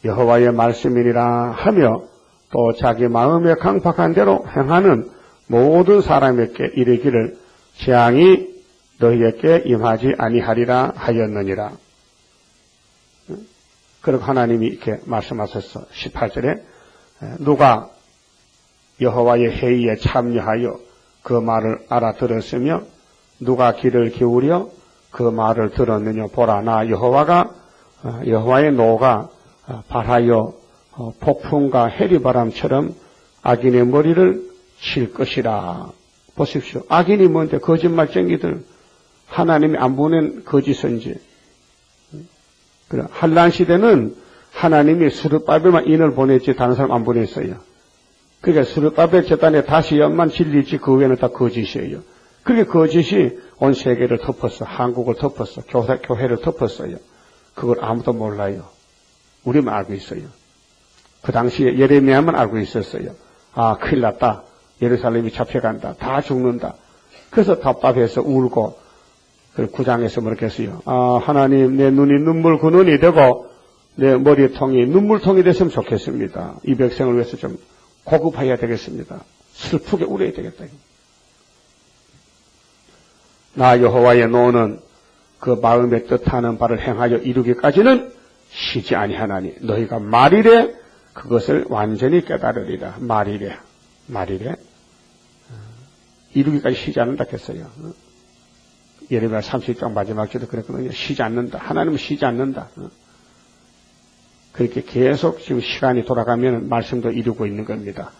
여호와의 말씀이니라 하며 또 자기 마음에 강팍한 대로 행하는 모든 사람에게 이르기를 재앙이 너희에게 임하지 아니하리라 하였느니라. 그리고 하나님이 이렇게 말씀하셨어. 18절에 누가 여호와의 회의에 참여하여 그 말을 알아들었으며 누가 귀를 기울여 그 말을 들었느냐 보라 나 여호와의 노가 발하여 폭풍과 해리바람처럼 악인의 머리를 칠 것이라. 보십시오. 악인이 뭔데 거짓말쟁이들 하나님이 안 보낸 거짓 선지. 한란 시대는 하나님이 스룹바벨만 인을 보냈지 다른 사람 안 보냈어요. 그러니까 스룹바벨 재단에 다시 연만 진리지 그 외에는 다 거짓이에요. 그게 거짓이 온 세계를 덮었어. 한국을 덮었어. 교회를 덮었어요. 그걸 아무도 몰라요. 우리만 알고 있어요. 그 당시에 예레미야만 알고 있었어요. 아, 큰일 났다. 예루살렘이 잡혀간다. 다 죽는다. 그래서 답답해서 울고, 그 9장에서 그렇게 했어요. 아, 하나님, 내 눈이 눈물 그 눈이 되고, 내 머리통이 눈물통이 됐으면 좋겠습니다. 이 백성을 위해서 좀 고급해야 되겠습니다. 슬프게 울어야 되겠다. 나 여호와의 노는 그 마음에 뜻하는 바를 행하여 이루기까지는 쉬지 아니하나니 너희가 말이래 그것을 완전히 깨달으리라. 말이래 이루기까지 쉬지 않는다 했어요. 예레미야 30장 마지막 절도 그랬거든요. 쉬지 않는다. 하나님은 쉬지 않는다. 그렇게 계속 지금 시간이 돌아가면 말씀도 이루고 있는 겁니다.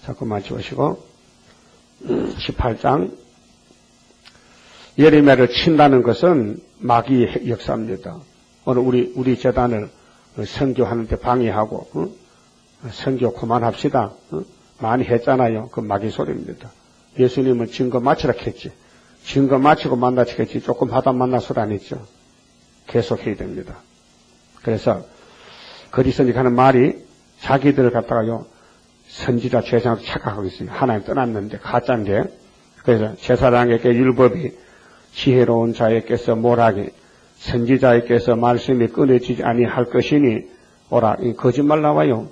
자꾸만 지우시고 18장 예레미야를 친다는 것은 마귀의 역사입니다. 오늘 우리 재단을 선교하는데 방해하고 선교 그만합시다. 많이 했잖아요. 그 마귀 소리입니다. 예수님은 증거 마치라 했지. 증거 마치고 만나치겠지. 조금 하다 만나서라 안 했죠. 계속해야 됩니다. 그래서 거짓 선지자는 말이 자기들을 갖다가요 선지자 제사장으로 착각하고 있어요. 하나님 떠났는데 가짜인데. 그래서 제사장에게 율법이 지혜로운 자에게서 몰하기 선지자에게서 말씀이 끊어지지 아니할 것이니 오라. 이 거짓말 나와요.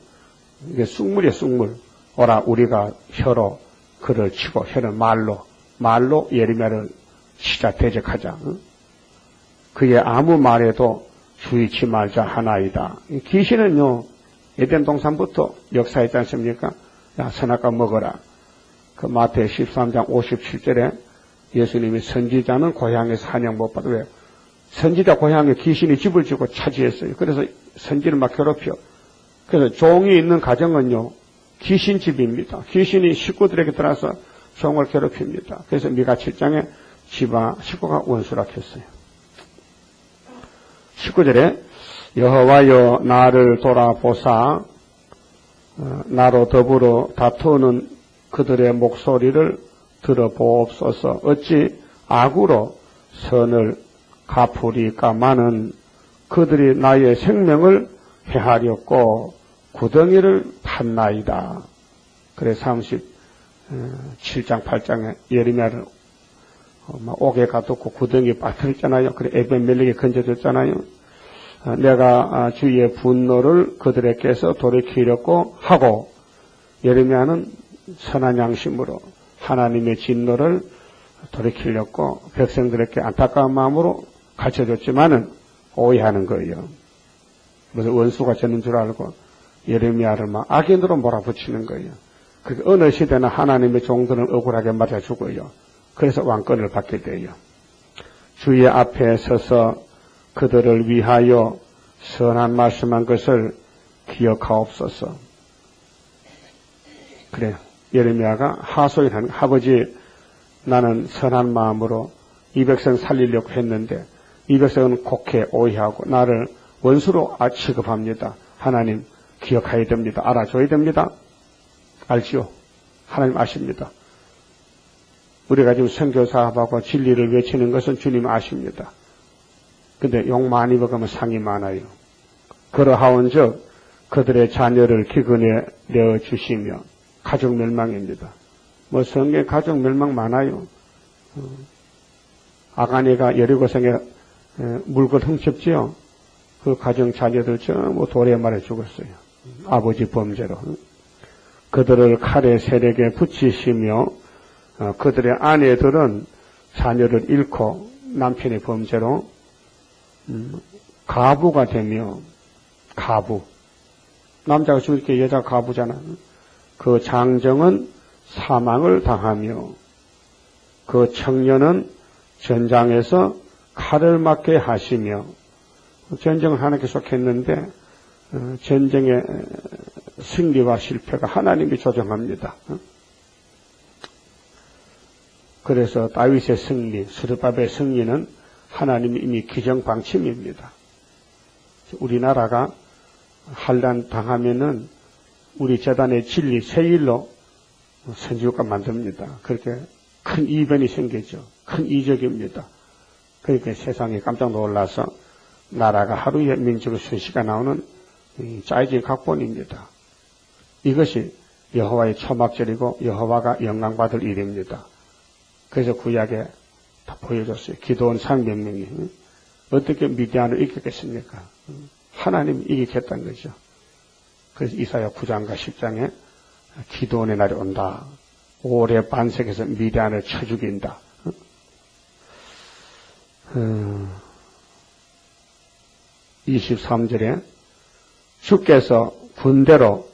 이게 쑥물이에요. 쑥물. 오라 우리가 혀로 그를 치고 혀는 말로 예레미야를 시자 대적하자. 그의 아무 말에도 주의치 말자 하나이다. 귀신은요 에덴 동산부터 역사했지 않습니까? 야 선악과 먹어라. 그 마태 13장 57절에 예수님이 선지자는 고향에 사냥 못 받아. 왜? 선지자 고향에 귀신이 집을 지고 차지했어요. 그래서 선지를 막 괴롭혀. 그래서 종이 있는 가정은요 귀신 집입니다. 귀신이 식구들에게 들어와서 종을 괴롭힙니다. 그래서 미가 7장에 집안 식구가 원수라 했어요. 19절에 여호와여 나를 돌아보사 나로 더불어 다투는 그들의 목소리를 들어보옵소서. 어찌 악으로 선을 갚으리까마는 그들이 나의 생명을 해하렸고 구덩이를 팠나이다. 그래 37장 8장에 예레미야를 옥에 가뒀고 구덩이에 빠뜨렸잖아요. 그래 에벤멜렉에 건져줬잖아요. 내가 주의 분노를 그들에게서 돌이키려고 하고 예레미야는 선한 양심으로 하나님의 진노를 돌이키려고 백성들에게 안타까운 마음으로 가르쳐줬지만은 오해하는 거예요. 무슨 원수가 졌는 줄 알고 예레미야를 막 악인으로 몰아붙이는 거예요. 그 어느 시대나 하나님의 종들은 억울하게 맞아 죽어요. 그래서 왕권을 받게 돼요. 주의 앞에 서서 그들을 위하여 선한 말씀한 것을 기억하옵소서. 그래, 예레미야가 하소연하는 아버지, 나는 선한 마음으로 이 백성 살리려고 했는데 이 백성은 곡해 오해하고 나를 원수로 취급합니다. 하나님 기억해야 됩니다. 알아줘야 됩니다. 알지요? 하나님 아십니다. 우리가 지금 선교사하고 진리를 외치는 것은 주님 아십니다. 근데 욕 많이 먹으면 상이 많아요. 그러하온즉 그들의 자녀를 기근에 내어 주시며 가족 멸망입니다. 뭐 성경에 가족 멸망 많아요. 아가니가 여리고성에 물건 훔쳤지요. 그 가정 자녀들 전부 돌에 말해 죽었어요. 아버지 범죄로. 그들을 칼의 세력에 붙이시며 그들의 아내들은 자녀를 잃고 남편의 범죄로 가부가 되며, 가부, 남자가 죽을 때 여자가 가부잖아. 그 장정은 사망을 당하며 그 청년은 전장에서 칼을 맞게 하시며, 전쟁을 하나님께 속했는데 전쟁의 승리와 실패가 하나님이 조정합니다. 그래서 다윗의 승리, 스룹바벨의 승리는 하나님이 이미 기정방침입니다. 우리나라가 환란 당하면은 우리 재단의 진리 세일로 선지국가 만듭니다. 그렇게 큰 이변이 생기죠. 큰 이적입니다. 그러니까 세상이 깜짝 놀라서 나라가 하루에 민족의 수시가 나오는 짜여진 각본입니다. 이것이 여호와의 초막절이고 여호와가 영광받을 일입니다. 그래서 구약에 다 보여줬어요. 기도원 300명이 어떻게 미디안을 이겼겠습니까? 하나님이 이기겠다는 거죠. 그래서 이사야 9장과 10장에 기도원의 날이 온다. 오래 반석에서 미디안을 쳐 죽인다. 23절에 주께서 군대로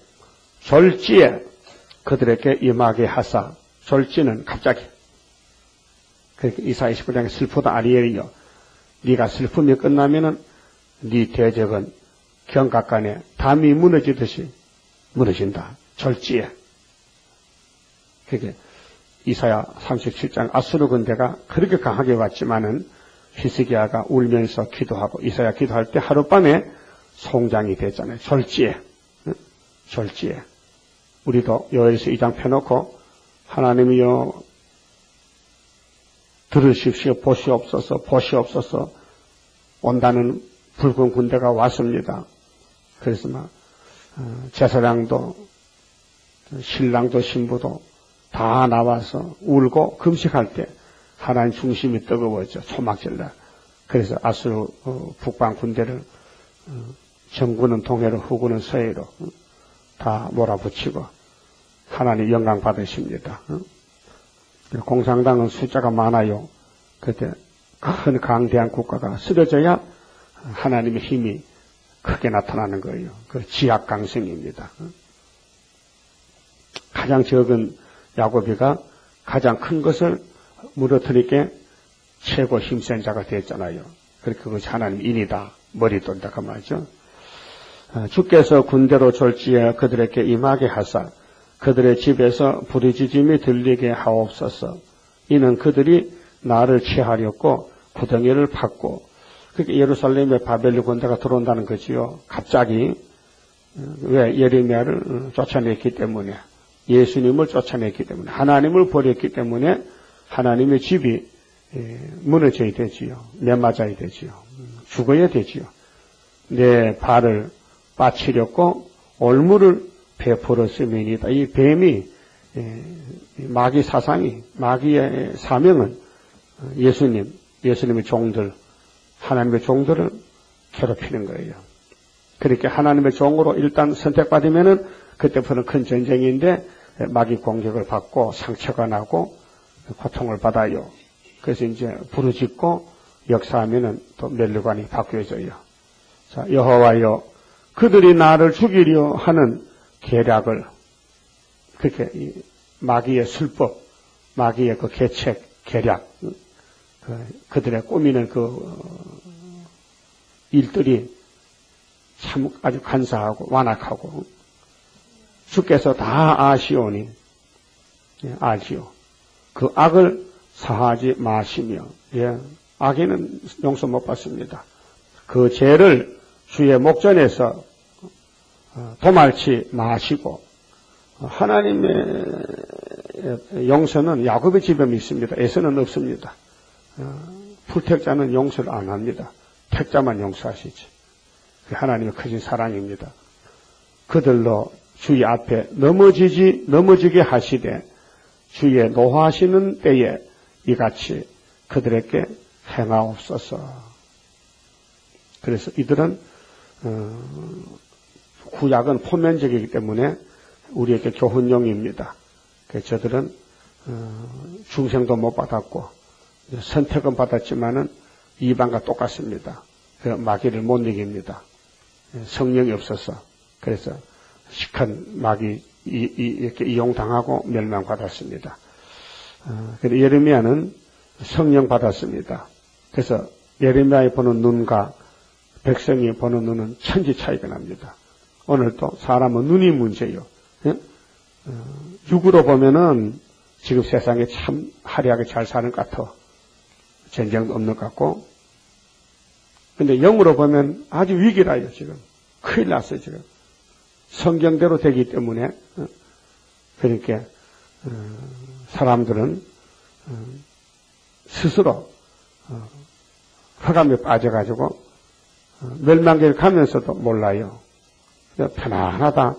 졸지에 그들에게 임하게 하사, 졸지는 갑자기. 그러니까 이사야 29장에 슬프다 아리엘이여, 네가 슬픔이 끝나면은 네 대적은 경각간에 담이 무너지듯이 무너진다. 졸지에. 그게 이사야 37장 아수르 군대가 그렇게 강하게 왔지만은 히스기야가 울면서 기도하고 이사야 기도할 때 하룻밤에 송장이 됐잖아요. 졸지에. 졸지에. 우리도 요엘서 2장 펴놓고 하나님이여 들으십시오. 보시옵소서. 보시옵소서. 온다는 붉은 군대가 왔습니다. 그래서 막 제사장도 신랑도 신부도 다 나와서 울고 금식할 때 하나님 중심이 뜨거워져. 초막절날. 그래서 아수르 북방 군대를 정구는 동해로 후구는 서해로 다 몰아붙이고 하나님 영광 받으십니다. 공산당은 숫자가 많아요. 그때 큰 강대한 국가가 쓰러져야 하나님의 힘이 크게 나타나는 거예요. 그 지약강성입니다. 가장 적은 야고비가 가장 큰 것을 무너뜨리게 최고 힘센 자가 됐잖아요. 그러니까 그것이 하나님 인이다. 머리 돈다 그 말이죠. 주께서 군대로 졸지에 그들에게 임하게 하사 그들의 집에서 부르짖음이 들리게 하옵소서. 이는 그들이 나를 취하렸고 구덩이를 팠고, 그러니까 예루살렘에 바벨론 군대가 들어온다는 거지요. 갑자기. 왜? 예레미야를 쫓아냈기 때문에, 예수님을 쫓아냈기 때문에, 하나님을 버렸기 때문에 하나님의 집이 무너져야 되지요. 매맞아야 되지요. 죽어야 되지요. 내 발을 빠치렸고 올무를 베풀었으면이다. 이 뱀이, 마귀 사상이, 마귀의 사명은 예수님의 종들, 하나님의 종들을 괴롭히는 거예요. 그렇게 하나님의 종으로 일단 선택받으면은 그때부터는 큰 전쟁인데 마귀 공격을 받고 상처가 나고 고통을 받아요. 그래서 이제 부르짖고 역사하면은 또 멸류관이 바뀌어져요. 자, 여호와여, 그들이 나를 죽이려 하는 계략을, 그렇게 마귀의 술법, 마귀의 그 계책, 계략, 그들의 꾸미는 그 일들이 참 아주 간사하고 완악하고 주께서 다 아시오니, 아시오. 그 악을 사하지 마시며, 악에는 용서 못 받습니다. 그 죄를 주의 목전에서 도말치 마시고, 하나님의 용서는 야곱의 집에 있습니다. 에서는 없습니다. 불택자는 용서를 안 합니다. 택자만 용서하시지. 하나님의 크신 사랑입니다. 그들로 주의 앞에 넘어지게 하시되 주의 노하시는 때에 이같이 그들에게 행하옵소서. 그래서 이들은 구약은 포면적이기 때문에 우리에게 교훈용입니다. 그래서 저들은 중생도 못 받았고 선택은 받았지만은 이방과 똑같습니다. 마귀를 못 이깁니다. 성령이 없어서. 그래서 시큰 마귀 이렇게 이용당하고 멸망받았습니다. 예레미야는 성령 받았습니다. 그래서 예레미야의 보는 눈과 백성이 보는 눈은 천지 차이가 납니다. 오늘도 사람은 눈이 문제예요. 육으로 보면은 지금 세상에 참 화려하게 잘 사는 것 같아. 전쟁도 없는 것 같고. 근데 영으로 보면 아주 위기라요, 지금. 큰일 났어요, 지금. 성경대로 되기 때문에. 그러니까, 사람들은, 스스로, 흑암에 빠져가지고, 멸망길 가면서도 몰라요. 편안하다,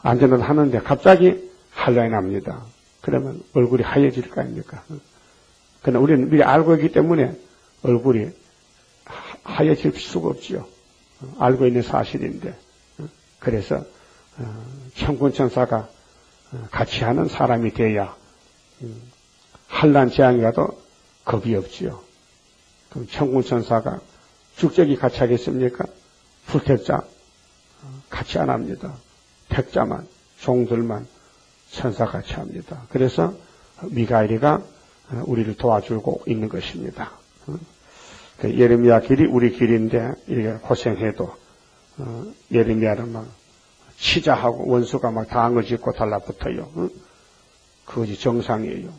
안전을 하는데 갑자기 한란이 납니다. 그러면 얼굴이 하얘질 거 아닙니까? 그러나 우리는 미리 알고 있기 때문에 얼굴이 하얘질 수가 없지요. 알고 있는 사실인데. 그래서 천군천사가 같이 하는 사람이 돼야 한란 재앙이라도 겁이 없지요. 그럼 천군천사가 죽적이 같이 하겠습니까? 불택자 같이 안 합니다. 택자만, 종들만 천사 같이 합니다. 그래서 미가엘이가 우리를 도와주고 있는 것입니다. 예레미야 길이 우리 길인데 이게 고생해도 예레미야는 막 치자하고 원수가 막 당을 짓고 달라붙어요. 그것이 정상이에요.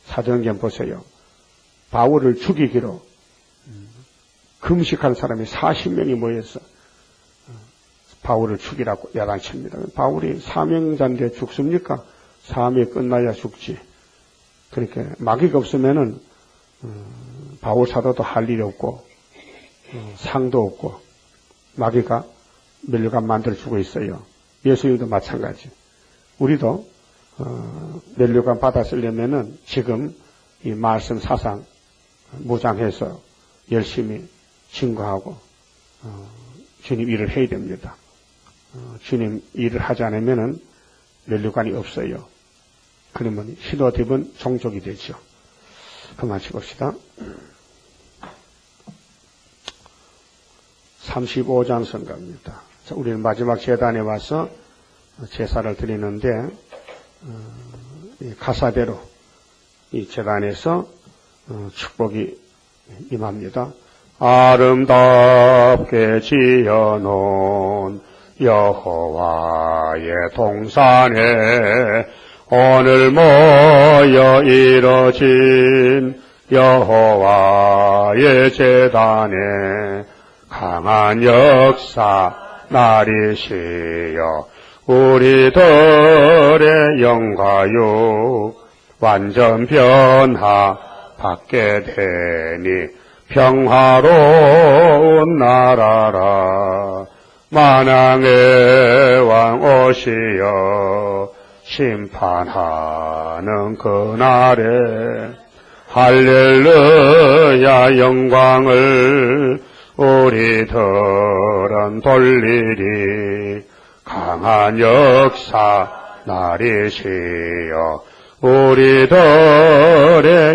사도행전 보세요. 바울을 죽이기로 금식한 사람이 40명이 모여서 바울을 죽이라고 야단칩니다. 바울이 사명자인데 죽습니까? 사명이 끝나야 죽지. 그러니까 마귀가 없으면은 바울 사도도 할 일이 없고 상도 없고 마귀가 멸류관 만들어주고 있어요. 예수님도 마찬가지. 우리도 멸류관 받아 쓰려면은 지금 이 말씀 사상 무장해서 열심히 증거하고 주님 일을 해야 됩니다. 주님 일을 하지 않으면은 멸류관이 없어요. 그러면 히도딥은 종족이 되죠. 그만 치봅시다. 35장 선가입니다. 우리는 마지막 제단에 와서 제사를 드리는데 가사대로 이 제단에서 축복이 임합니다. 아름답게 지어놓은 여호와의 동산에 오늘 모여 이뤄진 여호와의 제단에 강한 역사 나리시여 우리들의 영과 육 완전 변화 받게 되니 평화로운 나라라 만왕의 왕 오시여 심판하는 그날에 할렐루야 영광을 우리들은 돌리리 강한 역사 날이시여 우리들의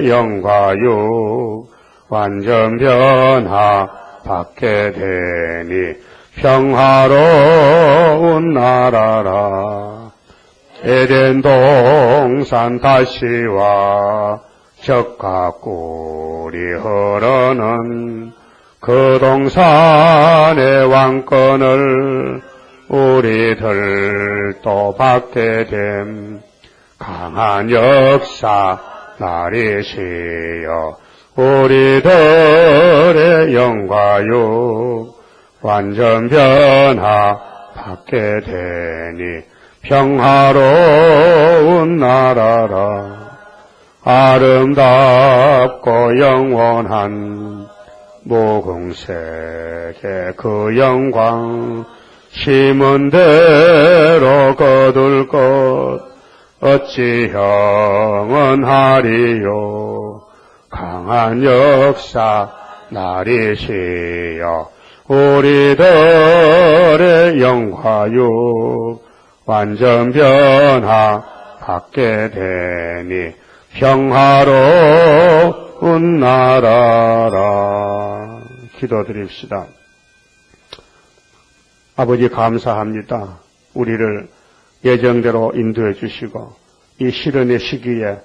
영과 육 완전 변화 받게 되니 평화로운 나라라. 에덴 동산 다시와 적과 꿀이 흐르는 그 동산의 왕권을 우리들도 받게 됨. 강한 역사 날이시여 우리들의 영과 육 완전 변화 받게 되니 평화로운 나라라. 아름답고 영원한 무궁색의 그 영광 심은 대로 거둘 것 어찌 영원하리요. 강한 역사 날이시여 우리들의 영과 육 완전 변화 받게 되니 평화로운 나라라. 기도드립시다. 아버지 감사합니다. 우리를 예정대로 인도해 주시고 이 시련의 시기에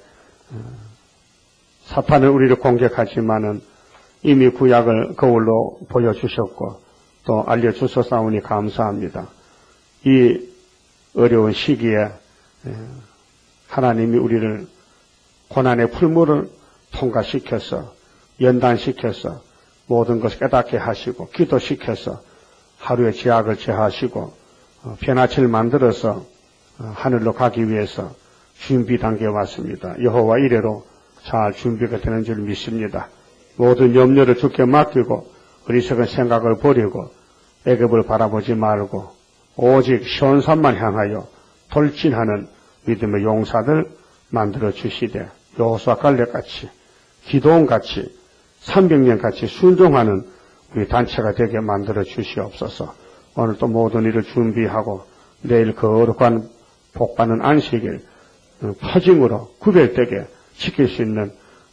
사탄은 우리를 공격하지만은 이미 구약을 거울로 보여주셨고 또 알려주셨사오니 감사합니다. 이 어려운 시기에 하나님이 우리를 고난의 풀물을 통과시켜서 연단시켜서 모든 것을 깨닫게 하시고 기도시켜서 하루의 제약을 제하시고 변화치를 만들어서 하늘로 가기 위해서 준비 단계에 왔습니다. 여호와 이래로 잘 준비가 되는 줄 믿습니다. 모든 염려를 주께 맡기고 어리석은 생각을 버리고 애굽을 바라보지 말고 오직 시온산만 향하여 돌진하는 믿음의 용사들 만들어 주시되 여호수아 갈렙같이 기도원같이 300년같이 순종하는 우리 단체가 되게 만들어 주시옵소서. 오늘 또 모든 일을 준비하고 내일 거룩한 복받는 안식일 퍼짐으로 구별되게 지킬 수 있는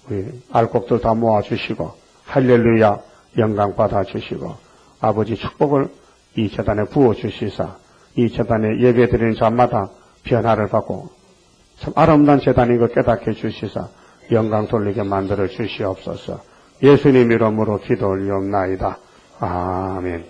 우리 알곡들 다 모아주시고 할렐루야 영광 받아주시고 아버지 축복을 이 제단에 부어주시사 이 제단에 예배드리는 자마다 변화를 받고 참 아름다운 제단인 것 깨닫게 주시사 영광 돌리게 만들어 주시옵소서. 예수님 이름으로 기도 올리옵나이다. 아멘.